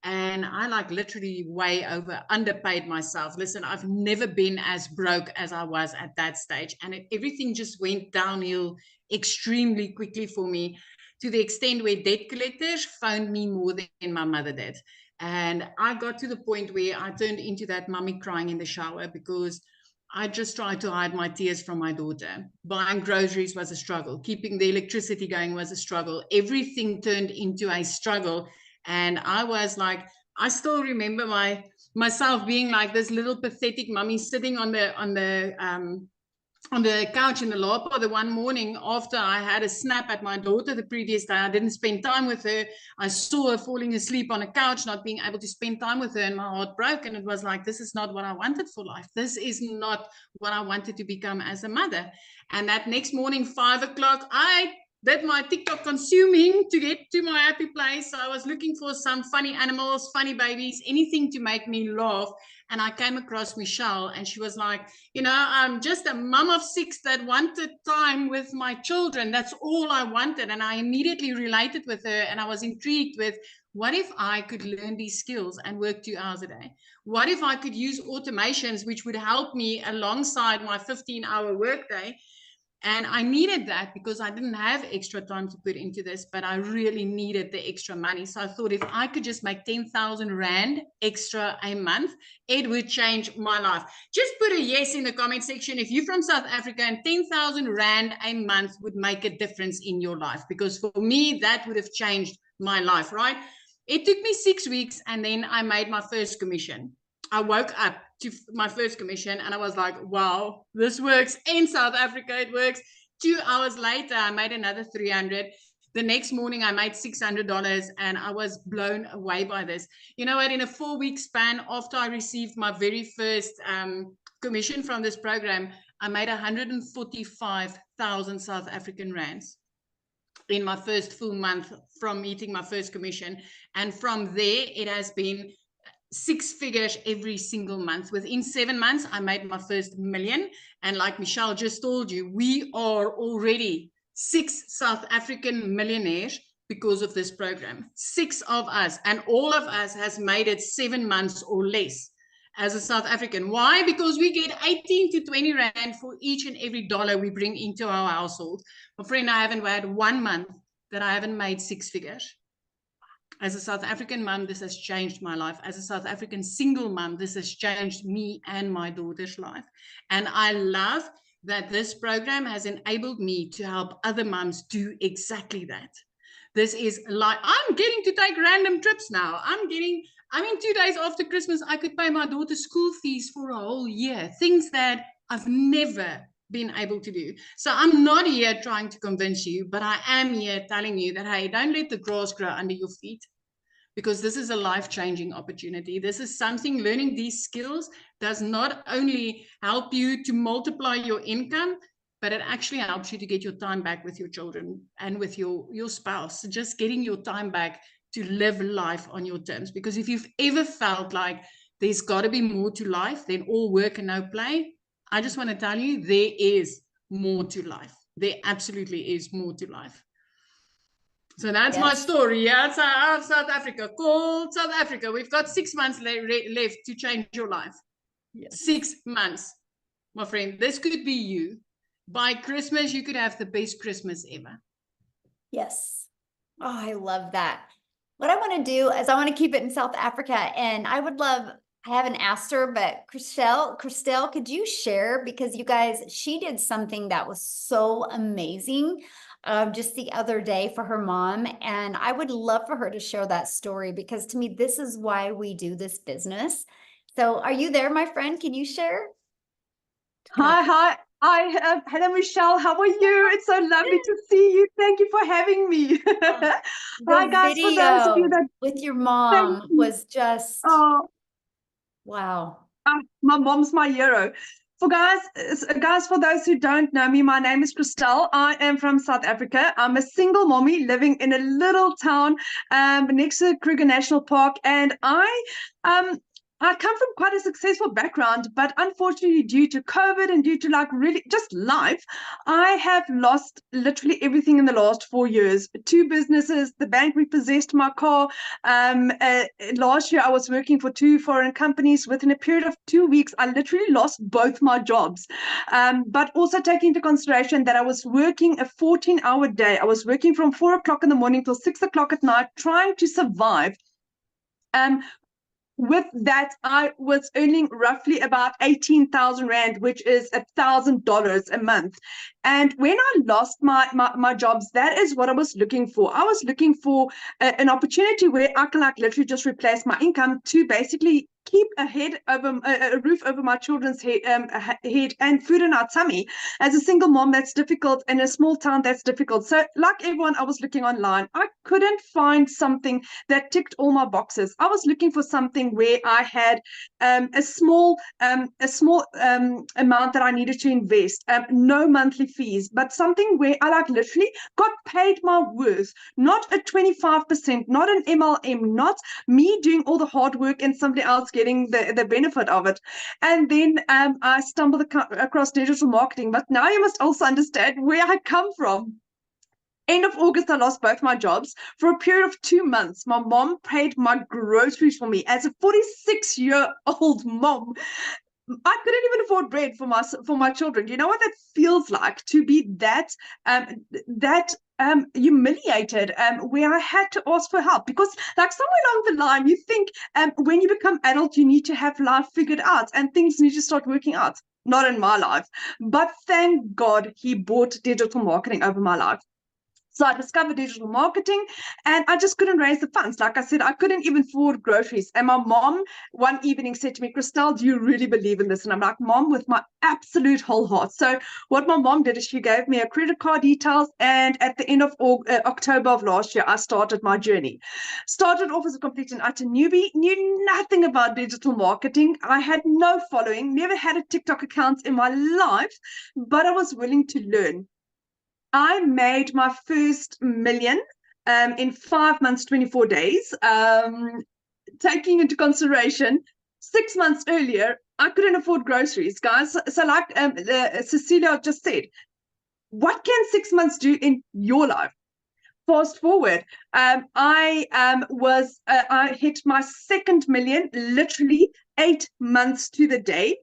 And I like literally way underpaid myself. Listen, I've never been as broke as I was at that stage. And everything just went downhill extremely quickly for me, to the extent where debt collectors phoned me more than my mother did. And I got to the point where I turned into that mummy crying in the shower because I just tried to hide my tears from my daughter. Buying groceries was a struggle. Keeping the electricity going was a struggle. Everything turned into a struggle. And I was like, I still remember myself being like this little pathetic mummy sitting on the couch in the lapa the one morning after I had a snap at my daughter the previous day. I didn't spend time with her. I saw her falling asleep on a couch, not being able to spend time with her, and my heart broke. And it was like, this is not what I wanted for life. This is not what I wanted to become as a mother. And that next morning, 5 o'clock, I did my TikTok consuming to get to my happy place. So I was looking for some funny animals, funny babies, anything to make me laugh. And I came across Michelle, and she was like, I'm just a mom of 6 that wanted time with my children. That's all I wanted. And I immediately related with her, and I was intrigued with, what if I could learn these skills and work 2 hours a day? What if I could use automations which would help me alongside my 15-hour workday? And I needed that because I didn't have extra time to put into this, but I really needed the extra money. So I thought, if I could just make 10,000 Rand extra a month, it would change my life. Just put a yes in the comment section if you're from South Africa and 10,000 Rand a month would make a difference in your life. Because for me, that would have changed my life, right? It took me 6 weeks, and then I made my first commission. I woke up to my first commission and I was like, wow, this works. In South Africa, it works. 2 hours later, I made another 300. The next morning, I made $600, and I was blown away by this. You know what? In a 4-week span, after I received my very first commission from this program, I made 145,000 South African rands in my first full month from meeting my first commission. And from there, it has been 6 figures every single month. Within 7 months, I made my first million. And like Michelle just told you, we are already 6 South African millionaires because of this program. 6 of us, and all of us has made it 7 months or less as a South African. Why? Because we get 18 to 20 Rand for each and every dollar we bring into our household. My friend, I haven't had 1 month that I haven't made 6 figures. As a South African mom, this has changed my life. As a South African single mom, this has changed me and my daughter's life. And I love that this program has enabled me to help other moms do exactly that. This is like, I'm getting to take random trips now. I mean, 2 days after Christmas, I could pay my daughter's school fees for a whole year. Things that I've never been able to do. So I'm not here trying to convince you, but I am here telling you that, hey, don't let the grass grow under your feet, because this is a life-changing opportunity. This is something, learning these skills does not only help you to multiply your income, but it actually helps you to get your time back with your children and with your spouse, just getting your time back to live life on your terms. Because if you've ever felt like there's got to be more to life than all work and no play, I just want to tell you, there is more to life. There absolutely is more to life. So that's my story. Yeah, it's out of South Africa, called South Africa. We've got 6 months left to change your life. Yes. 6 months, my friend. This could be you. By Christmas, you could have the best Christmas ever. Yes. Oh, I love that. What I want to do is I want to keep it in South Africa, and I would love, I haven't asked her, but Christelle, could you share? Because you guys, she did something that was so amazing just the other day for her mom. And I would love for her to share that story, because to me, this is why we do this business. So are you there, my friend? Can you share? Hi. Hello, Michelle. How are you? It's so lovely to see you. Thank you for having me. Hi, The guys. For those of you video that with your thank mom you. was just Oh, wow. my mom's my hero. Guys, for those who don't know me, my name is Christelle. I am from South Africa. I'm a single mommy living in a little town next to Kruger National Park, and I come from quite a successful background, but unfortunately, due to COVID and due to like really just life, I have lost literally everything in the last 4 years. 2 businesses, the bank repossessed my car. Last year, I was working for 2 foreign companies. Within a period of 2 weeks, I literally lost both my jobs. But also taking into consideration that I was working a 14-hour day. I was working from 4 o'clock in the morning till 6 o'clock at night, trying to survive. With that, I was earning roughly about 18,000 Rand, which is $1,000 a month. And when I lost my jobs, that is what I was looking for. I was looking for an opportunity where I can like literally just replace my income to basically keep a roof over my children's head and food in our tummy. As a single mom, that's difficult. In a small town, that's difficult. So like everyone, I was looking online. I couldn't find something that ticked all my boxes. I was looking for something where I had a small amount that I needed to invest, no monthly fees, but something where I like literally got paid my worth, not a 25%, not an MLM, not me doing all the hard work and somebody else getting the benefit of it. And then I stumbled across digital marketing, but now you must also understand where I come from. End of August, I lost both my jobs. For a period of 2 months, my mom paid my groceries for me. As a 46-year-old mom, I couldn't even afford bread for my children. Do you know what that feels like to be that humiliated, where I had to ask for help? Because like somewhere along the line, you think when you become adult, you need to have life figured out and things need to start working out. Not in my life, but thank God he bought digital marketing over my life. So I discovered digital marketing and I just couldn't raise the funds. Like I said, I couldn't even afford groceries. And my mom one evening said to me, Christelle, do you really believe in this? And I'm like, Mom, with my absolute whole heart. So what my mom did is she gave me a credit card details. And at the end of October of last year, I started my journey. Started off as a complete and utter newbie, knew nothing about digital marketing. I had no following, never had a TikTok account in my life, but I was willing to learn. I made my first million in 5 months, 24 days. Taking into consideration, 6 months earlier, I couldn't afford groceries, guys. So like Cecilia just said, what can 6 months do in your life? Fast forward, I hit my second million literally 8 months to the day,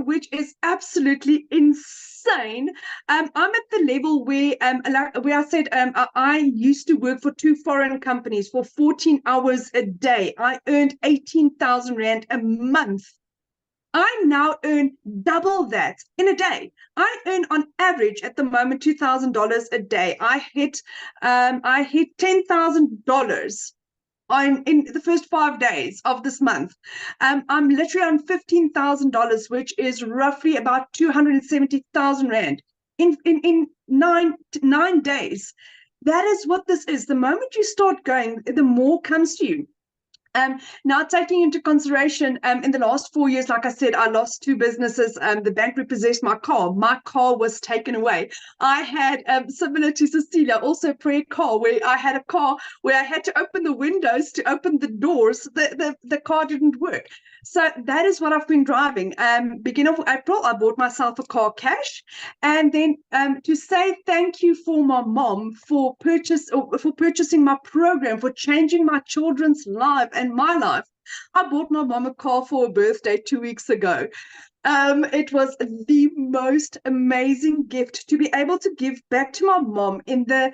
which is absolutely insane. I'm at the level where I said I used to work for 2 foreign companies for 14 hours a day. I earned 18,000 Rand a month. I now earn double that in a day. I earn on average at the moment $2,000 a day. I hit $10,000 in the first 5 days of this month. I'm literally on $15,000, which is roughly about 270,000 Rand in 9 days. That is what this is. The moment you start going, the more comes to you. Now, taking into consideration, in the last 4 years, like I said, I lost 2 businesses. The bank repossessed my car. My car was taken away. I had, similar to Cecilia, also a prayer car where I had a car where I had to open the windows to open the doors. The car didn't work. So that is what I've been driving. Beginning of April, I bought myself a car cash. And then to say thank you for my mom for purchasing my program, for changing my children's life and my life. I bought my mom a car for her birthday 2 weeks ago. It was the most amazing gift to be able to give back to my mom in the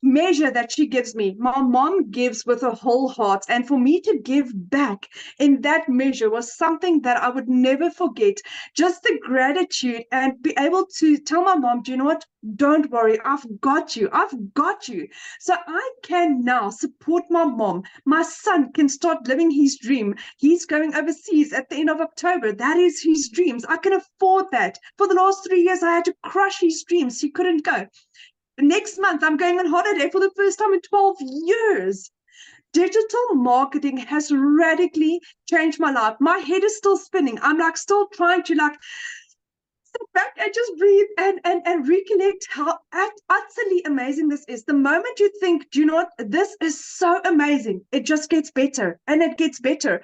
measure that she gives me. My mom gives with her whole heart, and for me to give back in that measure was something that I would never forget. Just the gratitude and be able to tell my mom, do you know what? Don't worry, I've got you. I've got you. So I can now support my mom. My son can start living his dream. He's going overseas at the end of October. That is his dreams. I can afford that. For the last 3 years, I had to crush his dreams. He couldn't go. Next month, I'm going on holiday for the first time in 12 years. Digital marketing has radically changed my life. My head is still spinning. I'm like still trying to like sit back and just breathe and recollect how utterly amazing this is. The moment you think, do you know what, this is so amazing, it just gets better and it gets better.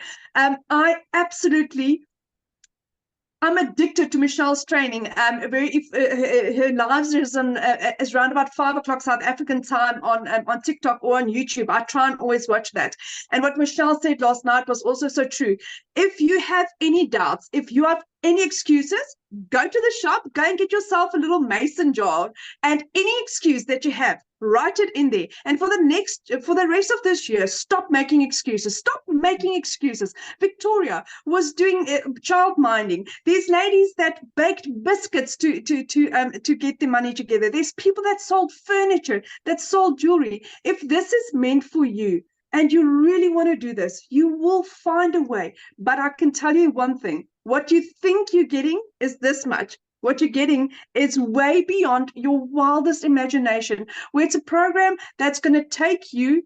I'm addicted to Michelle's training. Her lives is around about 5 o'clock South African time on TikTok or on YouTube. I try and always watch that. And what Michelle said last night was also so true. If you have any doubts, if you have any excuses, go to the shop, go and get yourself a little mason jar, and any excuse that you have, write it in there. And for the rest of this year, stop making excuses. Stop making excuses. Victoria was doing child minding. There's ladies that baked biscuits to get the money together. There's people that sold furniture, that sold jewelry. If this is meant for you, and you really want to do this, you will find a way. But I can tell you one thing, what you think you're getting is this much. What you're getting is way beyond your wildest imagination, where it's a program that's going to take you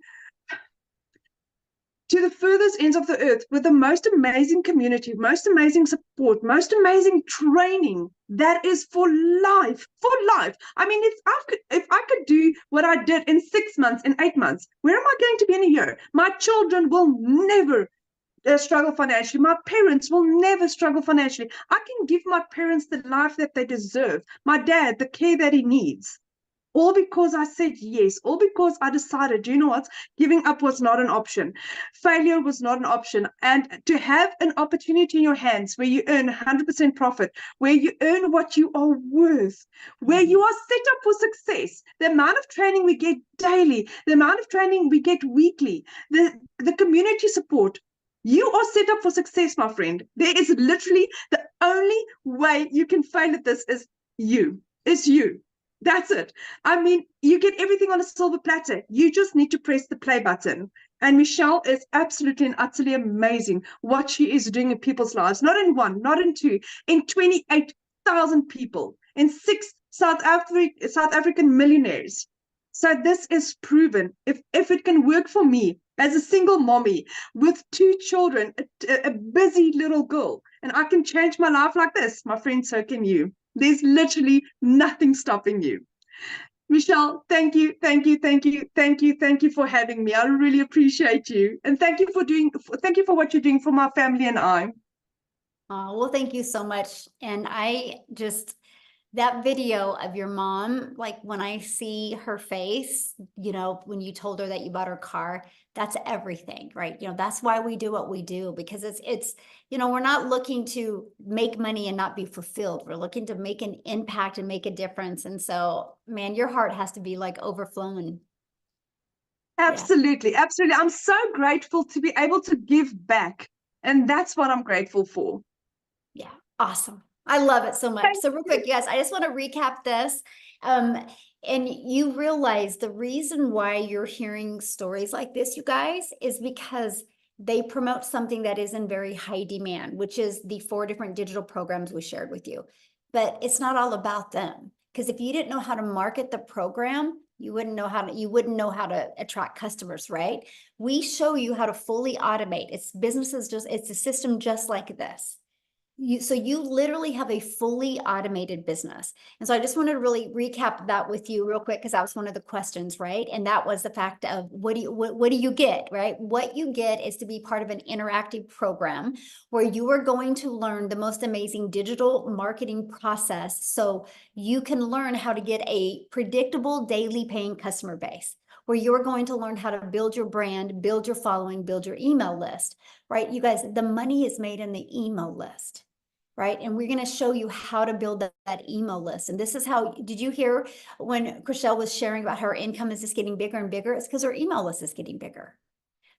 to the furthest ends of the earth with the most amazing community, most amazing support, most amazing training that is for life, for life. I mean, if I could do what I did in 6 months, in 8 months, where am I going to be in a year? My children will never struggle financially. My parents will never struggle financially. I can give my parents the life that they deserve. My dad, the care that he needs. All because I said yes, all because I decided, you know what, giving up was not an option. Failure was not an option. And to have an opportunity in your hands where you earn 100% profit, where you earn what you are worth, where you are set up for success, the amount of training we get daily, the amount of training we get weekly, the community support, you are set up for success, my friend. There is literally the only way you can fail at this is you. It's you. That's it. I mean, you get everything on a silver platter. You just need to press the play button. And Michelle is absolutely and utterly amazing what she is doing in people's lives. Not in one, not in two, in 28,000 people, in 6 South African millionaires. So this is proven. If it can work for me as a single mommy with 2 children, a busy little girl, and I can change my life like this, my friend, so can you. There's literally nothing stopping you. Michelle, thank you for having me. I really appreciate you. And thank you for what you're doing for my family and I. Oh, well, thank you so much. And that video of your mom, like when I see her face, when you told her that you bought her car, that's everything, right? That's why we do what we do, because it's, we're not looking to make money and not be fulfilled. We're looking to make an impact and make a difference. And so, man, your heart has to be like overflowing. Absolutely. Yeah. Absolutely. I'm so grateful to be able to give back. And that's what I'm grateful for. Yeah. Awesome. I love it so much. So real quick, you guys, I just want to recap this. And you realize the reason why you're hearing stories like this, you guys, is because they promote something that is in very high demand, which is the 4 different digital programs we shared with you. But it's not all about them. Because if you didn't know how to market the program, you wouldn't know how to attract customers, right? We show you how to fully automate. It's a system just like this. So you literally have a fully automated business. And so I just wanted to really recap that with you real quick, because that was one of the questions, right? And that was the fact of what do you get, right? What you get is to be part of an interactive program where you are going to learn the most amazing digital marketing process so you can learn how to get a predictable daily paying customer base, where you're going to learn how to build your brand, build your following, build your email list, right? You guys, the money is made in the email list. right? And we're going to show you how to build that email list. And this is how, did you hear when Chriselle was sharing about her income is just getting bigger and bigger? It's because her email list is getting bigger.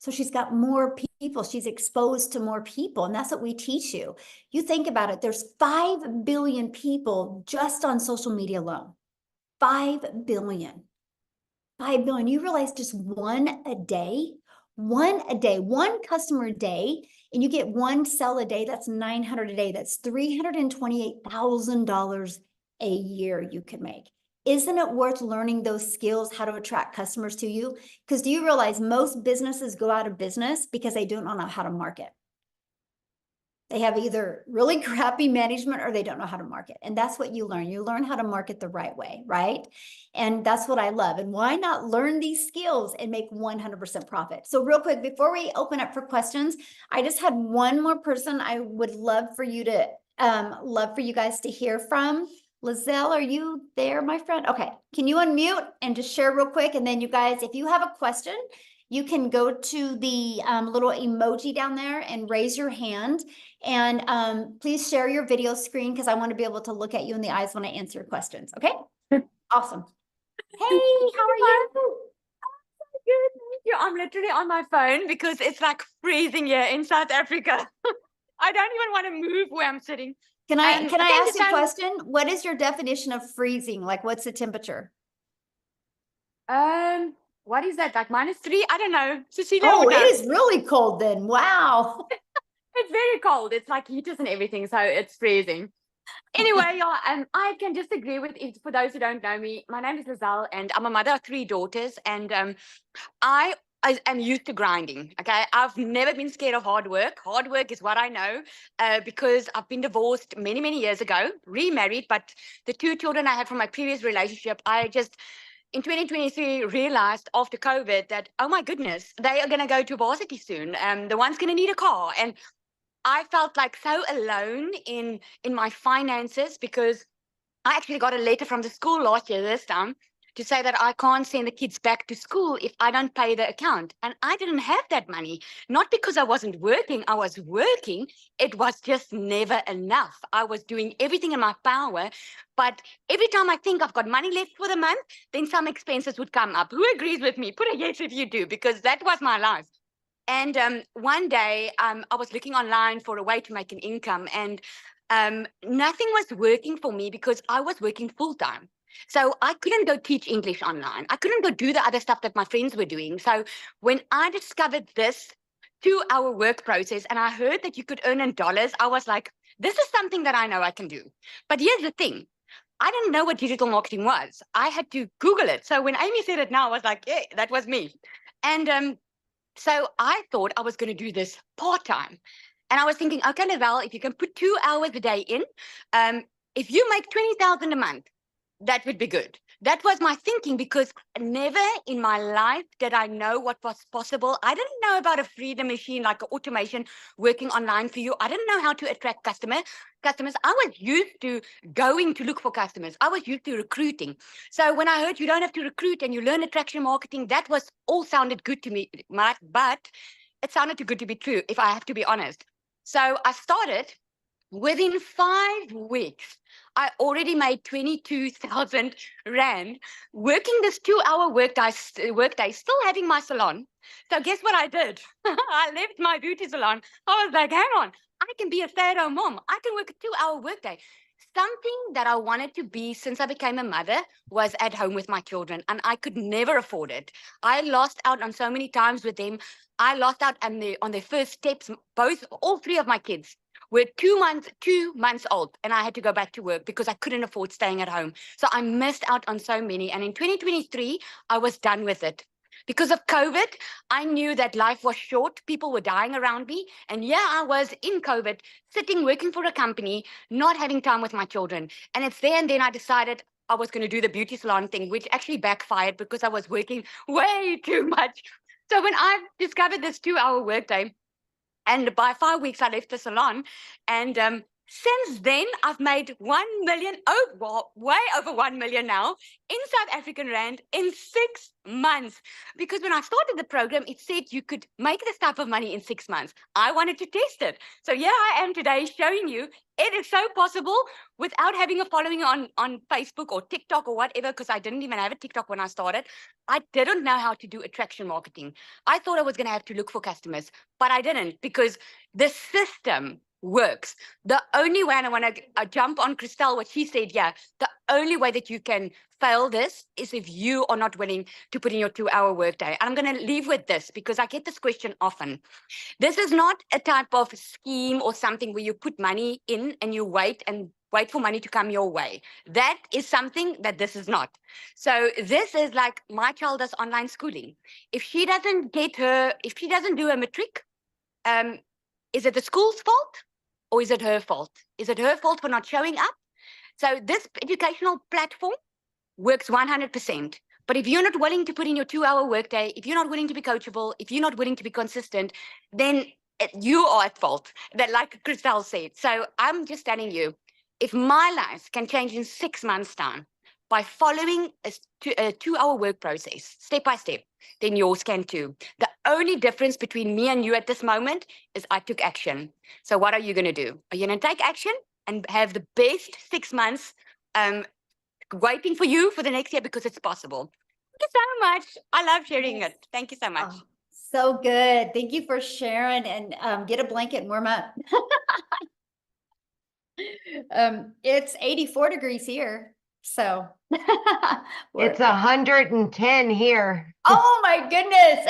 So she's got more people, she's exposed to more people, and that's what we teach you. You think about it, there's 5 billion people just on social media alone. 5 billion. 5 billion. You realize just one a day, one customer a day, and you get one sell a day, that's 900 a day. That's $328,000 a year you can make. Isn't it worth learning those skills, how to attract customers to you? Because do you realize most businesses go out of business because they don't know how to market? They have either really crappy management or they don't know how to market. And that's what you learn. You learn how to market the right way, right? And that's what I love. And why not learn these skills and make 100% profit? So real quick, before we open up for questions, I just had one more person I would love for you to, love for you guys to hear from. Lizelle, are you there, my friend? Okay, can you unmute and just share real quick? And then you guys, if you have a question, you can go to the little emoji down there and raise your hand. And please share your video screen because I want to be able to look at you in the eyes when I answer your questions. Okay? Awesome. Hey, how are you? Good, thank you. I'm literally on my phone because it's like freezing here in South Africa. I don't even want to move where I'm sitting. Can I thank ask you a so- question? What is your definition of freezing? Like, what's the temperature? What is that? Like -3? I don't know. Cecilia Oh, would know. it is really cold then. Wow. It's very cold. It's like heaters and everything, so it's freezing. Anyway, yeah, I can just agree with it. For those who don't know me, my name is Lizelle, and I'm a mother of 3 daughters, and I am used to grinding. Okay, I've never been scared of hard work. Hard work is what I know, because I've been divorced many, many years ago, remarried, but the 2 children I had from my previous relationship, I just in 2023 realized after COVID that, oh my goodness, they are going to go to varsity soon. The one's going to need a car, and I felt like so alone in my finances because I actually got a letter from the school last year this time to say that I can't send the kids back to school if I don't pay the account. And I didn't have that money, not because I wasn't working. I was working. It was just never enough. I was doing everything in my power. But every time I think I've got money left for the month, then some expenses would come up. Who agrees with me? Put a yes if you do, because that was my life. And one day I was looking online for a way to make an income, and nothing was working for me because I was working full time. So I couldn't go teach English online. I couldn't go do the other stuff that my friends were doing. So when I discovered this 2-hour work process and I heard that you could earn in dollars, I was like, this is something that I know I can do. But here's the thing. I didn't know what digital marketing was. I had to Google it. So when Amy said it now, I was like, yeah, that was me. And so I thought I was going to do this part-time. And I was thinking, okay, Lizelle, if you can put 2 hours a day in, if you make 20,000 a month, that would be good. That was my thinking, because never in my life did I know what was possible. I didn't know about a freedom machine, like an automation working online for you. I didn't know how to attract customers. I was used to going to look for customers. I was used to recruiting. So when I heard you don't have to recruit and you learn attraction marketing, that was all sounded good to me, but it sounded too good to be true, if I have to be honest. So I started. Within 5 weeks, I already made 22,000 Rand working this 2-hour workday, still having my salon. So guess what I did? I left my beauty salon. I was like, hang on, I can be a stay-at-home mom. I can work a 2-hour workday. Something that I wanted to be since I became a mother was at home with my children, and I could never afford it. I lost out on so many times with them. I lost out on their first steps. All 3 of my kids were 2 months old, and I had to go back to work because I couldn't afford staying at home. So I missed out on so many. And in 2023, I was done with it. Because of COVID, I knew that life was short. People were dying around me. And yeah, I was in COVID, sitting, working for a company, not having time with my children. And it's there and then I decided I was going to do the beauty salon thing, which actually backfired because I was working way too much. So when I discovered this 2-hour workday, and by 5 weeks, I left the salon, and Since then, I've made 1 million, way over 1 million now in South African Rand in 6 months. Because when I started the program, it said you could make this type of money in 6 months. I wanted to test it. So here I am today showing you it is so possible without having a following on Facebook or TikTok or whatever, because I didn't even have a TikTok when I started. I didn't know how to do attraction marketing. I thought I was going to have to look for customers, but I didn't, because the system works. The only way, and I want to jump on Christelle, what she said, yeah, the only way that you can fail this is if you are not willing to put in your 2-hour workday. I'm going to leave with this because I get this question often. This is not a type of scheme or something where you put money in and you wait for money to come your way. That is something that this is not. So this is like my child does online schooling. If she doesn't do a matric, is it the school's fault? Or is it her fault? Is it her fault for not showing up? So this educational platform works 100%. But if you're not willing to put in your 2-hour workday, if you're not willing to be coachable, if you're not willing to be consistent, then you are at fault. That, like Christelle said. So I'm just telling you, if my life can change in 6 months' time by following a 2-hour work process, step by step, then yours can too. The only difference between me and you at this moment is I took action. So what are you going to do? Are you going to take action and have the best 6 months waiting for you for the next year, because it's possible? Thank you so much. I love sharing it. Thank you so much. Oh, so good. Thank you for sharing, and get a blanket and warm up. It's 84 degrees here. So It's 110 here. oh my goodness.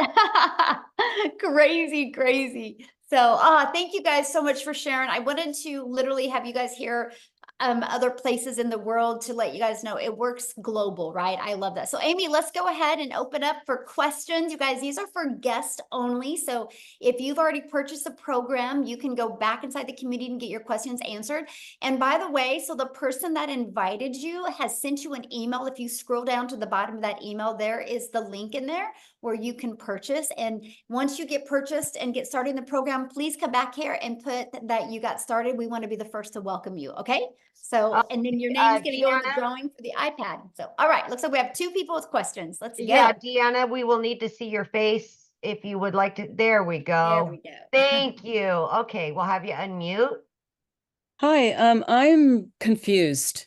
Crazy, crazy. So thank you guys so much for sharing. I wanted to literally have you guys hear other places in the world to let you guys know it works global, right? I love that. So Amy, let's go ahead and open up for questions. You guys, these are for guests only. So if you've already purchased a program, you can go back inside the community and get your questions answered. And by the way, so the person that invited you has sent you an email. If you scroll down to the bottom of that email, there is the link in there where you can purchase. And once you get purchased and get started in the program, please come back here and put that you got started. We want to be the first to welcome you. Okay. So, and then your name's going to go in the drawing for the iPad. So, all right, looks like we have 2 people with questions. Let's go. Yeah, Deanna, we will need to see your face if you would like to. There we go. There we go. Thank you. Okay, we'll have you unmute. Hi, I'm confused.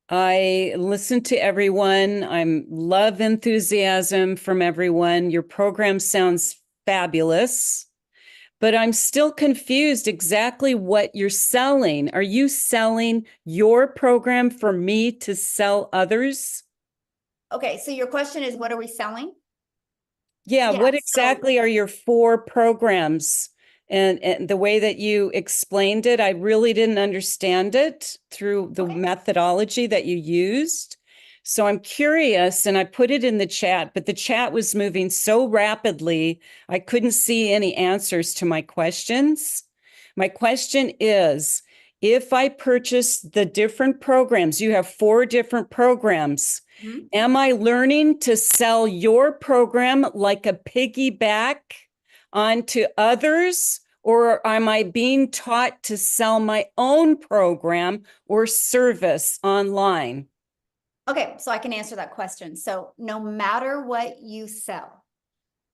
I listen to everyone. I'm love enthusiasm from everyone. Your program sounds fabulous. But I'm still confused exactly what you're selling. Are you selling your program for me to sell others? Okay, so your question is, what are we selling? Yeah, what exactly are your 4 programs? And the way that you explained it, I really didn't understand it through the methodology that you used. So I'm curious, and I put it in the chat, but the chat was moving so rapidly, I couldn't see any answers to my questions. My question is, if I purchase the different programs, you have 4 different programs, am I learning to sell your program like a piggyback onto others, or am I being taught to sell my own program or service online? Okay, so I can answer that question. So no matter what you sell,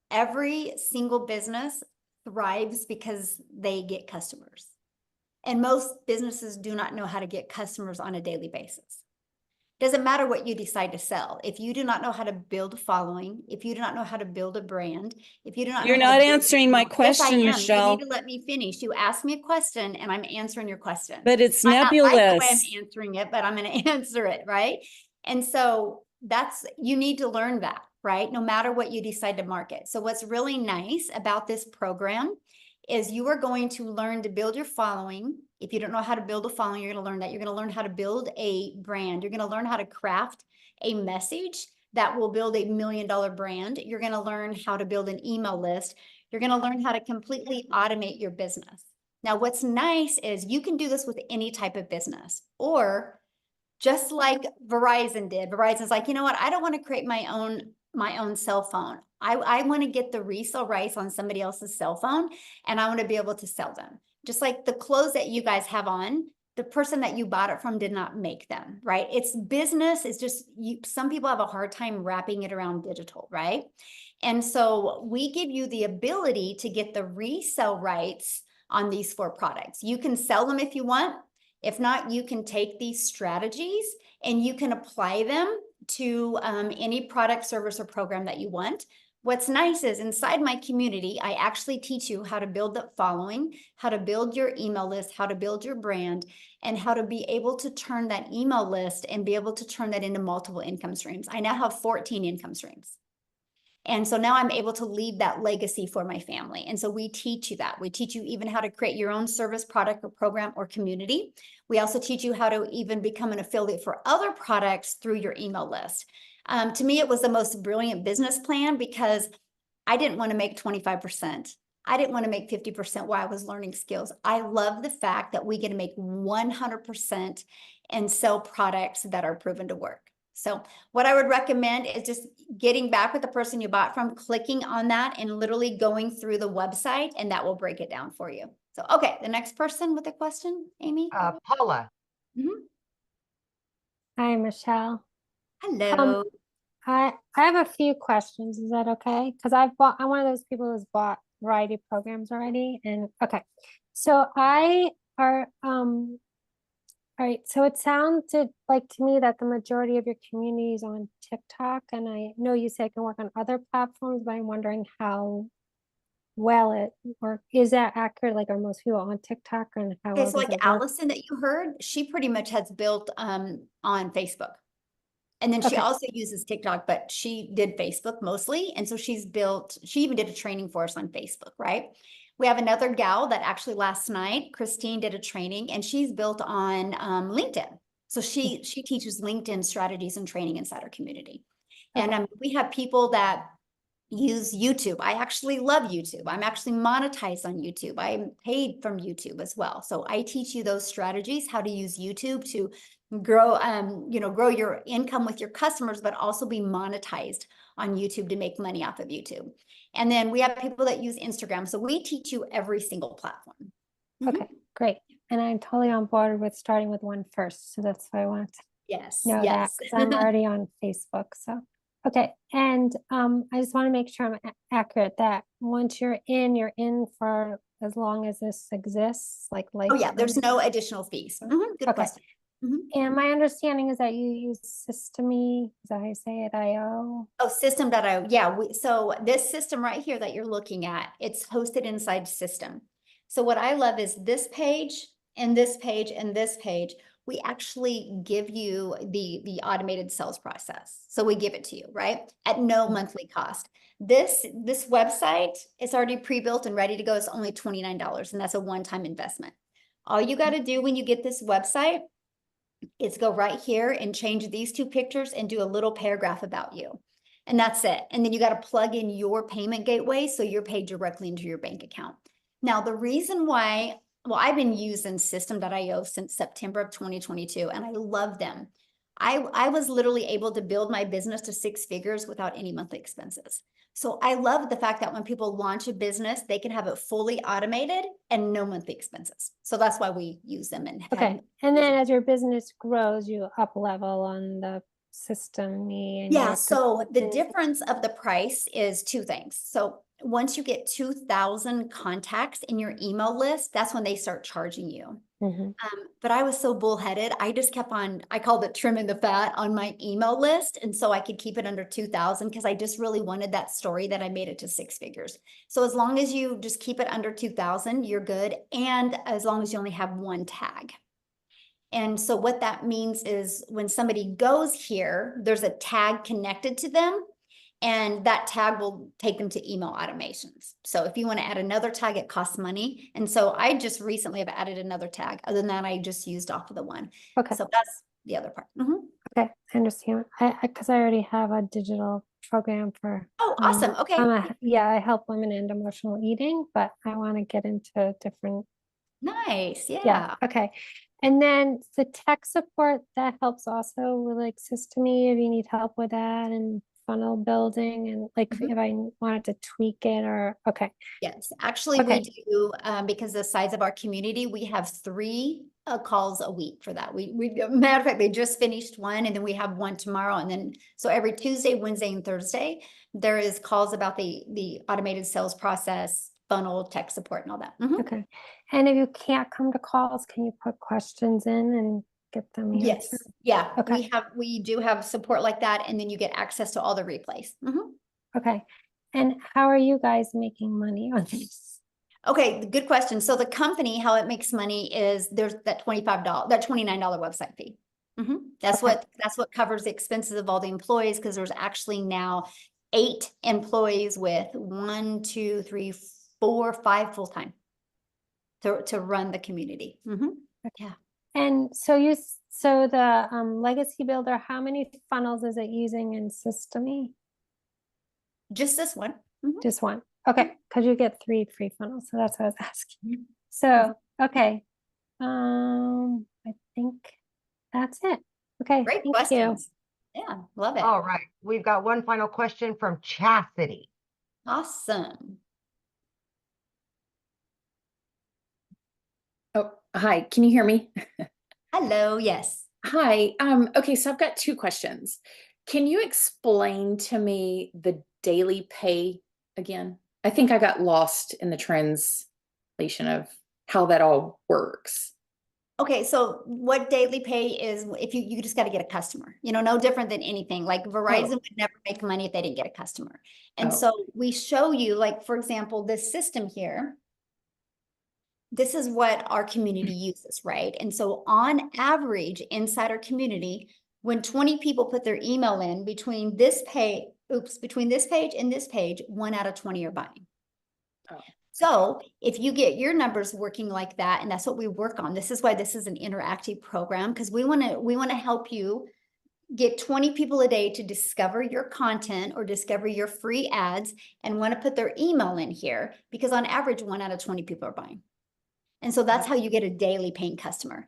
every single business thrives because they get customers. And most businesses do not know how to get customers on a daily basis. Doesn't matter what you decide to sell. If you do not know how to build a following, if you do not know how to build a brand, if you do not know You're not answering my question, Michelle. You need to let me finish. You asked me a question and I'm answering your question. But it's I nebulous. like the way I'm answering it, but I'm going to answer it, right? And so you need to learn that, right? No matter what you decide to market. So what's really nice about this program is you are going to learn to build your following. If you don't know how to build a following, you're going to learn that. You're going to learn how to build a brand. You're going to learn how to craft a message that will build $1 million brand. You're going to learn how to build an email list. You're going to learn how to completely automate your business. Now, what's nice is you can do this with any type of business, or just like Verizon did. Verizon's like, you know what? I don't want to create my own cell phone. I want to get the resale rights on somebody else's cell phone, and I want to be able to sell them. Just like the clothes that you guys have on, the person that you bought it from did not make them, right? It's business. It's just some people have a hard time wrapping it around digital, right? And so we give you the ability to get the resale rights on these 4 products. You can sell them if you want. If not, you can take these strategies and you can apply them to any product, service, or program that you want. What's nice is inside my community, I actually teach you how to build that following, how to build your email list, how to build your brand, and how to be able to turn that email list and be able to turn that into multiple income streams. I now have 14 income streams. And so now I'm able to leave that legacy for my family. And so we teach you that. We teach you even how to create your own service, product, or program or community. We also teach you how to even become an affiliate for other products through your email list. To me, it was the most brilliant business plan because I didn't want to make 25%. I didn't want to make 50% while I was learning skills. I love the fact that we get to make 100% and sell products that are proven to work. So what I would recommend is just getting back with the person you bought from, clicking on that and literally going through the website, and that will break it down for you. So, okay, the next person with a question, Amy. Paula. Hi, Michelle. Hello. I have a few questions. Is that okay? Because I'm one of those people who's bought variety of programs already. And okay, so all right. So it sounded like to me that the majority of your community is on TikTok, and I know you say it can work on other platforms, but I'm wondering how well it works. Is that accurate? Like, are most people on TikTok, and how well Okay, so does like it work? Allison that you heard, she pretty much has built on Facebook. And then she Okay. also uses TikTok, but she did Facebook mostly. And so she even did a training for us on Facebook, right? We have another gal that actually last night, Christine, did a training, and she's built on LinkedIn. So she teaches LinkedIn strategies and training inside our community. Okay. And we have people that use YouTube. I actually love YouTube. I'm actually monetized on YouTube. I'm paid from YouTube as well. So I teach you those strategies, how to use YouTube to grow, grow your income with your customers, but also be monetized on YouTube to make money off of YouTube. And then we have people that use Instagram. So we teach you every single platform. Okay, great. And I'm totally on board with starting with one first. So that's why I want to know that, because I'm already on Facebook. So, okay. And I just want to make sure I'm accurate that once you're in for as long as this exists, like Oh yeah, there's no additional fees. Good question. And my understanding is that you use Systeme, is that how you say it, IO? Oh, system.io. Yeah, so this system right here that you're looking at, it's hosted inside System. So what I love is this page and this page and this page, we actually give you the automated sales process. So we give it to you, right? At no monthly cost. This website is already pre-built and ready to go. It's only $29, and that's a one-time investment. All you got to do when you get this website is go right here and change these 2 pictures and do a little paragraph about you. And that's it. And then you got to plug in your payment gateway so you're paid directly into your bank account. Now, the reason why, well, I've been using System.io since September of 2022, and I love them. I was literally able to build my business to 6 figures without any monthly expenses. So I love the fact that when people launch a business, they can have it fully automated and no monthly expenses. So that's why we use them. And okay. And then as your business grows, you up level on the system. Yeah. So the difference of the price is 2 things. So once you get 2,000 contacts in your email list, that's when they start charging you. But I was so bullheaded. I just kept on, I called it trimming the fat on my email list. And so I could keep it under 2,000 because I just really wanted that story that I made it to 6 figures. So as long as you just keep it under 2,000, you're good. And as long as you only have 1 tag. And so what that means is when somebody goes here, there's a tag connected to them. And that tag will take them to email automations. So if you want to add another tag, it costs money. And so I just recently have added another tag. Other than that, I just used off of the one. Okay. So that's the other part. Okay, I understand. Because I already have a digital program for. Oh, awesome. Okay. I help women end emotional eating, but I want to get into different. Nice. Yeah. Okay. And then the tech support that helps also with like Systeme if you need help with that and funnel building and like if I wanted to tweak it or okay. Yes, actually we do, because the size of our community, we have 3 calls a week for that. We matter of fact, they just finished one and then we have one tomorrow. And then, so every Tuesday, Wednesday, and Thursday, there is calls about the automated sales process, funnel, tech support and all that. Okay. And if you can't come to calls, can you put questions in and get them answered? Yes. Yeah. Okay. We do have support like that. And then you get access to all the replays. Okay. And how are you guys making money on this? Okay, good question. So the company, how it makes money is there's that $29 website fee. That's Okay. that's what covers the expenses of all the employees, because there's actually now 8 employees with 1, 2, 3, 4, 5 full-time to run the community. Yeah. And so the legacy builder, how many funnels is it using in Systemy? Just this one. Just one. Okay, because you get 3 free funnels, so that's what I was asking. So okay, I think that's it. Okay, Great thank questions. Yeah, love it. All right. We've got one final question from Chastity. Awesome. Oh, hi. Can you hear me? Hello. Yes. Hi. Okay, so I've got 2 questions. Can you explain to me the daily pay again? I think I got lost in the translation of how that all works. Okay, so what daily pay is, if you just got to get a customer, no different than anything. Like Verizon would never make money if they didn't get a customer. And so we show you, like, for example, this system here. This is what our community uses, right? And so on average, inside our community, when 20 people put their email in between this page and this page, 1 out of 20 are buying. So if you get your numbers working like that, and that's what we work on, this is why this is an interactive program, because we want to help you get 20 people a day to discover your content or discover your free ads and want to put their email in here, because on average, 1 out of 20 people are buying. And so that's how you get a daily paying customer.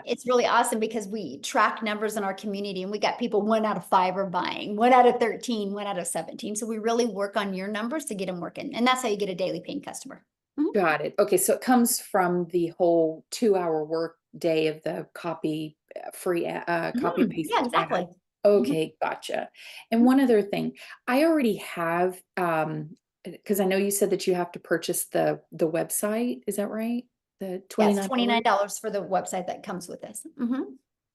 It's really awesome because we track numbers in our community, and we got people 1 out of 5 are buying, 1 out of 13, 1 out of 17. So we really work on your numbers to get them working. And that's how you get a daily paying customer. Got it. Okay, so it comes from the whole 2-hour work day of the copy copy paste. Yeah, exactly. Okay, gotcha. And one other thing, I already have, because I know you said that you have to purchase the website. Is that right? The $29? Yes, $29 for the website that comes with this.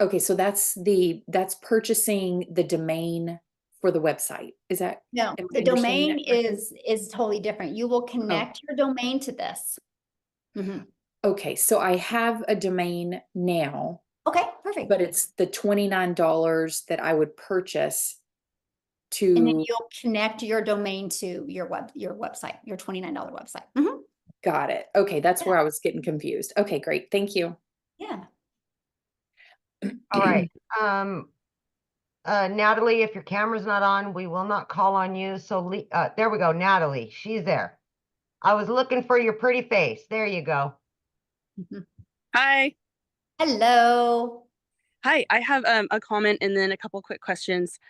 Okay, so that's purchasing the domain for the website. Is that? No, the domain is totally different. You will connect your domain to this. Okay, so I have a domain now. Okay, perfect. But it's the $29 that I would purchase to. And then you'll connect your domain to your website, your $29 website. Got it. Okay, that's where I was getting confused. Okay, great. Thank you. Yeah. All right. Natalie, if your camera's not on, we will not call on you. So there we go. Natalie, she's there. I was looking for your pretty face. There you go. Hi. Hello. Hi, I have a comment and then a couple quick questions.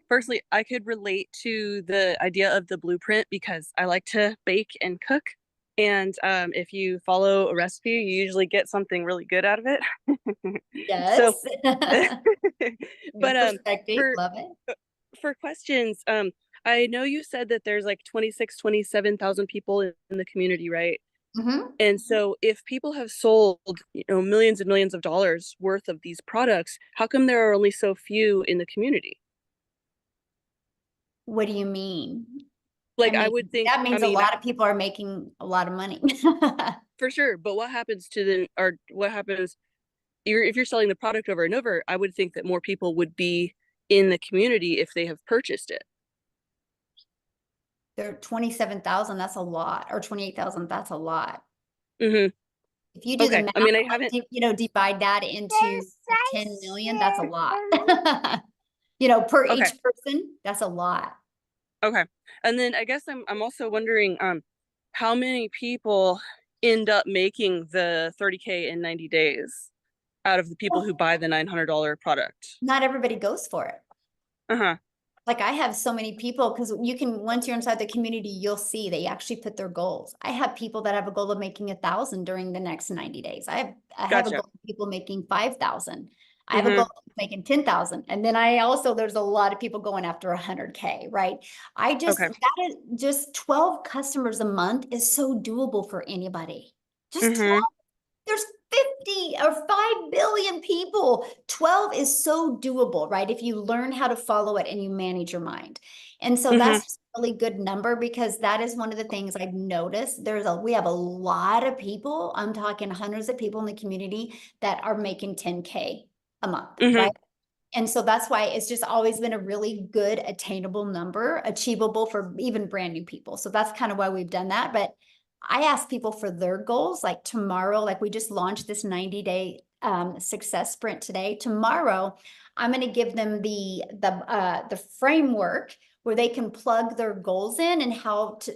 Firstly, I could relate to the idea of the blueprint because I like to bake and cook. And if you follow a recipe, you usually get something really good out of it. Yes. So, but love it. For questions, I know you said that there's like 27,000 people in the community, right? And so if people have sold, millions and millions of dollars worth of these products, how come there are only so few in the community? What do you mean? Like, I would think that means a lot of people are making a lot of money. For sure. But what happens to them, or what happens if you're selling the product over and over? I would think that more people would be in the community if they have purchased it. There are 27,000, that's a lot, or 28,000, that's a lot. If you do the math, I mean, I haven't, divide that into 10 million, that's a lot. Per each person, that's a lot. Okay. And then I guess I'm also wondering, how many people end up making the 30K in 90 days out of the people who buy the $900 product? Not everybody goes for it. Like I have so many people, because you can, once you're inside the community, you'll see they actually put their goals. I have people that have a goal of making 1,000 during the next 90 days. I have a Gotcha. goal of people making 5,000. I have a Mhm. goal of making 10,000. And then I also, there's a lot of people going after 100K, right? I just, Okay. that is just 12 customers a month is so doable for anybody. Just 12. Mhm. There's 50 or 5 billion people. 12 is so doable, right? If you learn how to follow it and you manage your mind. And so Mhm. that's just a really good number, because that is one of the things I've noticed. We have a lot of people, I'm talking hundreds of people in the community that are making 10K a month, Mhm. right? And so that's why it's just always been a really good attainable number, achievable for even brand new people. So that's kind of why we've done that. But I ask people for their goals, like tomorrow, like we just launched this 90-day success sprint today. Tomorrow, I'm going to give them the framework where they can plug their goals in and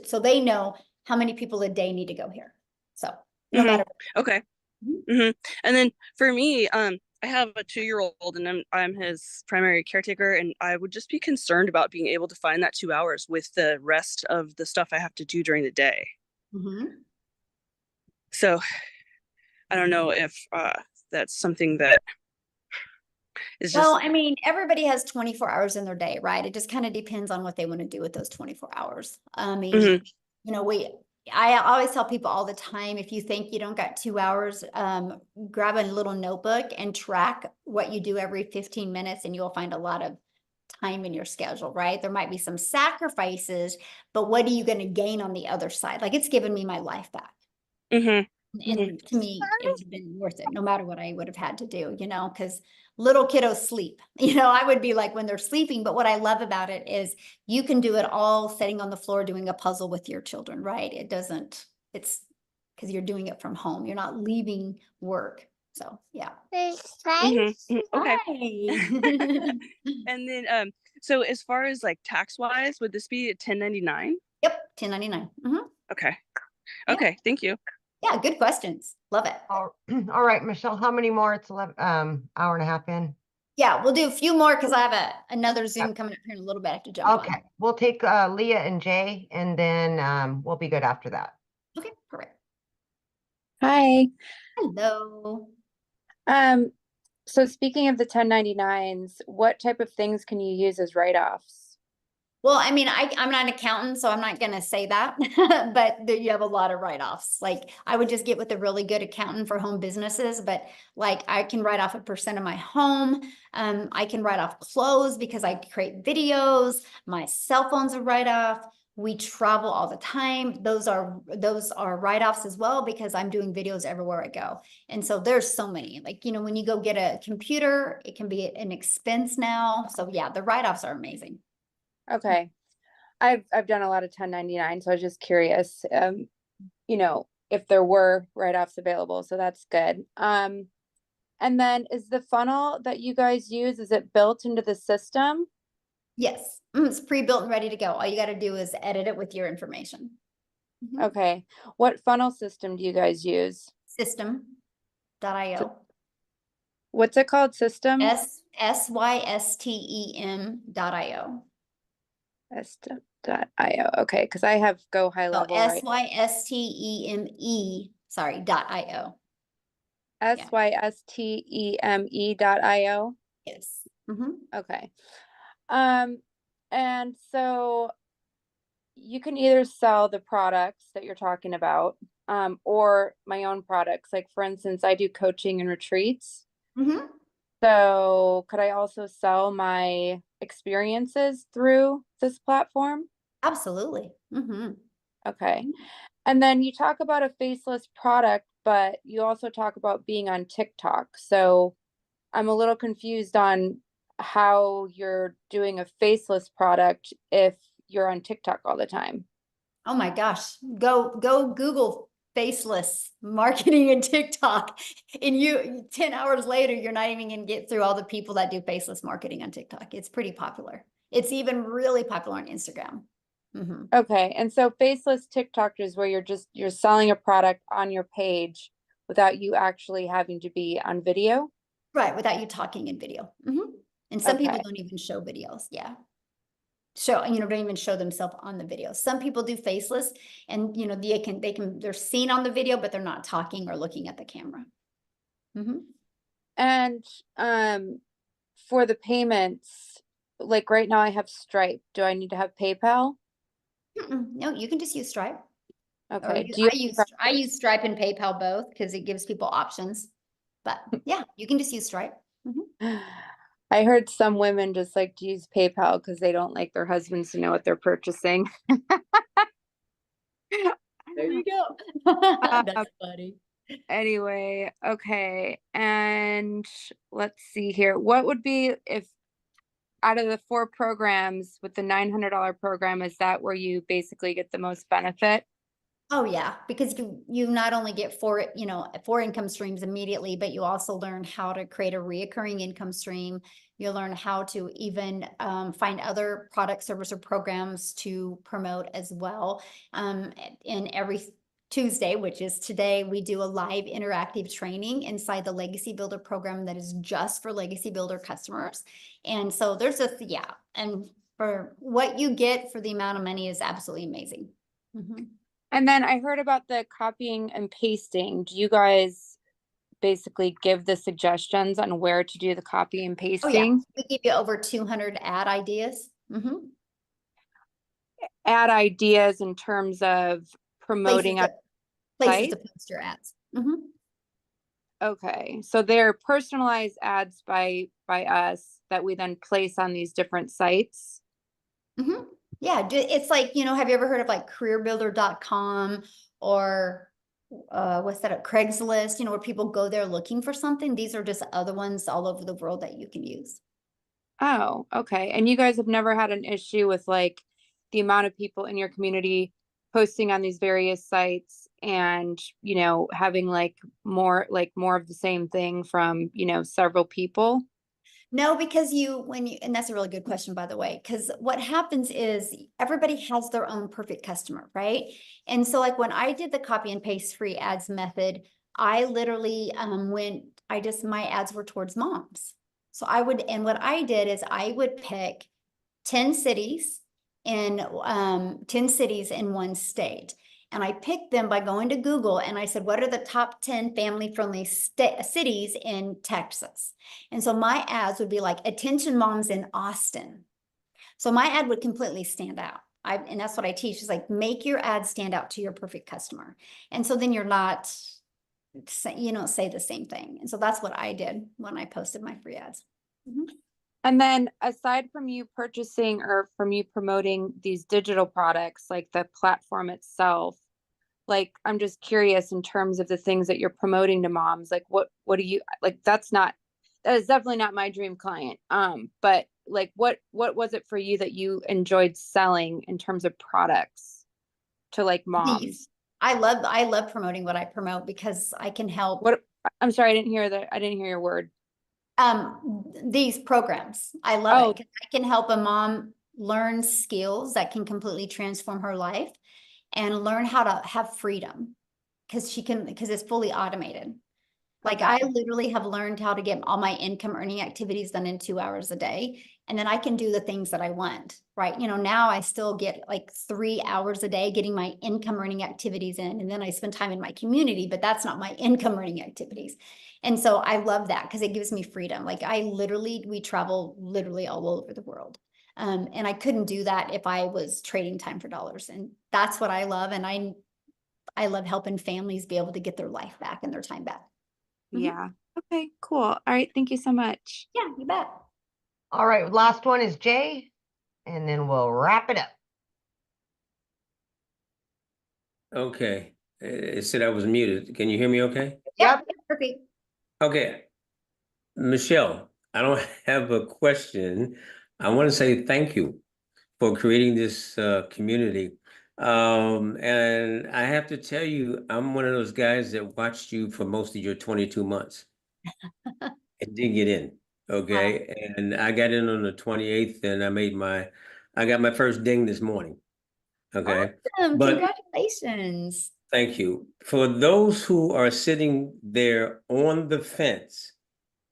so they know how many people a day need to go here. So no Mhm. matter. Okay. Mhm. And then for me, I have a 2-year-old and I'm his primary caretaker, and I would just be concerned about being able to find that 2 hours with the rest of the stuff I have to do during the day. So I don't know if that's something that is just. Well, I mean, everybody has 24 hours in their day, right? It just kind of depends on what they want to do with those 24 hours. I mean, Mhm. you know, I always tell people all the time, if you think you don't got 2 hours, grab a little notebook and track what you do every 15 minutes, and you'll find a lot of time in your schedule, right? There might be some sacrifices, but what are you going to gain on the other side? Like, it's given me my life back. Mhm. And to me, it would have been worth it, no matter what I would have had to do, you know, because little kiddos sleep. You know, I would be like when they're sleeping, but what I love about it is you can do it all sitting on the floor doing a puzzle with your children, right? It's because you're doing it from home. You're not leaving work. So yeah. Mhm. Mhm. Okay. Hi. And then so as far as like tax wise, would this be a 1099? Yep, 1099. Okay. Yeah. Okay, thank you. Yeah, good questions. Love it. All right, Michelle, how many more? It's 11, hour and a half in. Yeah, we'll do a few more because I have another Zoom coming up here in a little bit. I have to jump on. Okay, we'll take Leah and Jay, and then we'll be good after that. Okay, perfect. Hi. Hello. So speaking of the 1099s, what type of things can you use as write-offs? Well, I mean, I'm not an accountant, so I'm not going to say that, but you have a lot of write-offs. Like I would just get with a really good accountant for home businesses, but like I can write off 1% of my home. I can write off clothes because I create videos. My cell phone's a write-off. We travel all the time. Those are write-offs as well, because I'm doing videos everywhere I go. And so there's so many, like, you know, when you go get a computer, it can be an expense now. So yeah, the write-offs are amazing. Okay. I've done a lot of 1099, so I was just curious, you know, if there were write-offs available. So that's good. And then is the funnel that you guys use, is it built into the system? Yes, it's pre-built and ready to go. All you got to do is edit it with your information. Okay. What funnel system do you guys use? System.io. What's it called? System? System.io. System.io. Okay, because I have Go High Level. Systeme, sorry, .io. Systeme.io. Yes. Okay. And so you can either sell the products that you're talking about, or my own products. Like for instance, I do coaching and retreats. So could I also sell my experiences through this platform? Absolutely. Okay. And then you talk about a faceless product, but you also talk about being on TikTok. So I'm a little confused on how you're doing a faceless product if you're on TikTok all the time. Oh my gosh. Go Google faceless marketing and TikTok. And 10 hours later, you're not even going to get through all the people that do faceless marketing on TikTok. It's pretty popular. It's even really popular on Instagram. Okay. And so faceless TikTok is where you're selling a product on your page without you actually having to be on video. Right. Without you talking in video. And some people don't even show videos. Yeah. show, don't even show themselves on the video. Some people do faceless, and they're seen on the video, but they're not talking or looking at the camera. And for the payments, like right now I have Stripe. Do I need to have PayPal? No, you can just use Stripe. Okay. I use Stripe and PayPal both because it gives people options. But yeah, you can just use Stripe. I heard some women just like to use PayPal because they don't like their husbands to know what they're purchasing. There you go. That's funny. Anyway, okay. And let's see here. What would be, if out of the 4 programs with the $900 program, is that where you basically get the most benefit? Oh yeah, because you not only get 4 income streams immediately, but you also learn how to create a reoccurring income stream. You learn how to even find other product, service, or programs to promote as well. In every Tuesday, which is today, we do a live interactive training inside the Legacy Builder program that is just for Legacy Builder customers. And so there's and for what you get for the amount of money is absolutely amazing. And then I heard about the copying and pasting. Do you guys basically give the suggestions on where to do the copy and pasting? Oh yeah, we give you over 200 ad ideas. Ad ideas in terms of promoting places to post your ads. Okay, so they're personalized ads by us that we then place on these different sites. Yeah, it's like, have you ever heard of like careerbuilder.com or what's that, Craigslist, where people go there looking for something? These are just other ones all over the world that you can use. Oh, okay. And you guys have never had an issue with like the amount of people in your community posting on these various sites and, having like more of the same thing from, several people? No, because and that's a really good question, by the way, because what happens is everybody has their own perfect customer, right? And so like when I did the copy and paste free ads method, I literally my ads were towards moms. So what I did is I would pick 10 cities in 10 cities in one state. And I picked them by going to Google and I said, what are the top 10 family-friendly cities in Texas? And so my ads would be like, attention moms in Austin. So my ad would completely stand out. And that's what I teach, is like, make your ad stand out to your perfect customer. And so then you don't say the same thing. And so that's what I did when I posted my free ads. And then aside from you purchasing or from you promoting these digital products, like the platform itself, like, I'm just curious in terms of the things that you're promoting to moms, like what do you like? That is definitely not my dream client. But like, what was it for you that you enjoyed selling in terms of products to like moms? I love promoting what I promote because I can help. I'm sorry, I didn't hear your word. These programs, I love it because I can help a mom learn skills that can completely transform her life and learn how to have freedom because it's fully automated. Like I literally have learned how to get all my income earning activities done in 2 hours a day. And then I can do the things that I want, right? Now I still get like 3 hours a day getting my income earning activities in. And then I spend time in my community, but that's not my income earning activities. And so I love that because it gives me freedom. Like we travel literally all over the world. And I couldn't do that if I was trading time for dollars. And that's what I love. And I love helping families be able to get their life back and their time back. Yeah. Okay, cool. All right. Thank you so much. Yeah, you bet. All right. Last one is Jay, and then we'll wrap it up. Okay. It said I was muted. Can you hear me okay? Yep. Perfect. Okay. Michelle, I don't have a question. I want to say thank you for creating this community. And I have to tell you, I'm one of those guys that watched you for most of your 22 months and didn't get in. Okay. Wow. And I got in on the 28th and I got my first ding this morning. Okay. Awesome. Congratulations. Thank you. For those who are sitting there on the fence,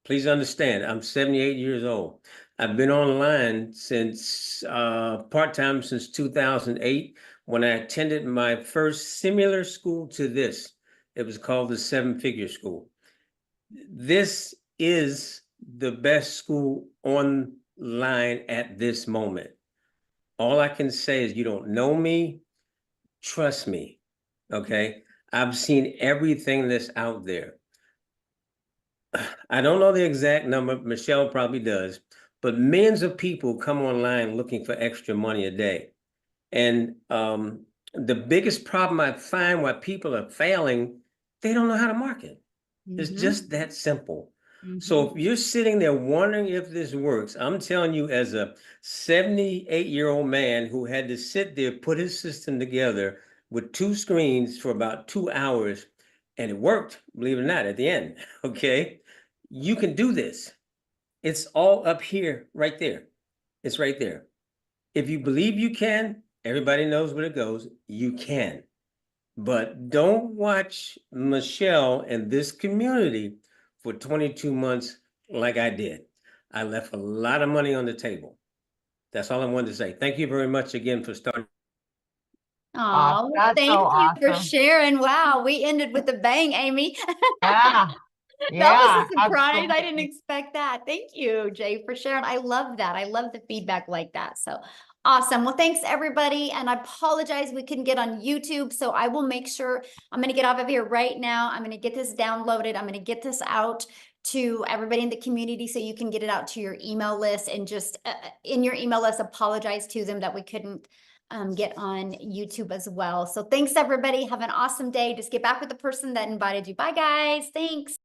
please understand, I'm 78 years old. I've been online since part-time since 2008 when I attended my first similar school to this. It was called the Seven Figure School. This is the best school online at this moment. All I can say is you don't know me, trust me, okay? I've seen everything that's out there. I don't know the exact number, Michelle probably does, but millions of people come online looking for extra money a day. And the biggest problem I find why people are failing, they don't know how to market. It's just that simple. So if you're sitting there wondering if this works, I'm telling you, as a 78-year-old man who had to sit there, put his system together with 2 screens for about 2 hours, and it worked, believe it or not, at the end, okay? You can do this. It's all up here, right there. It's right there. If you believe you can, everybody knows where it goes, you can. But don't watch Michelle and this community for 22 months like I did. I left a lot of money on the table. That's all I wanted to say. Thank you very much again for starting. Oh, that's thank so you for awesome. sharing. Wow, we ended with a bang, Amy. Yeah. That was a surprise. I absolutely. didn't expect that. Thank you, Jay, for sharing. I love that. I love the feedback like that. So awesome. Well, thanks everybody. And I apologize we couldn't get on YouTube. So I will make sure I'm going to get off of here right now. I'm going to get this downloaded. I'm going to get this out to everybody in the community so you can get it out to your email list, and just in your email list, apologize to them that we couldn't get on YouTube as well. So thanks everybody. Have an awesome day. Just get back with the person that invited you. Bye guys. Thanks.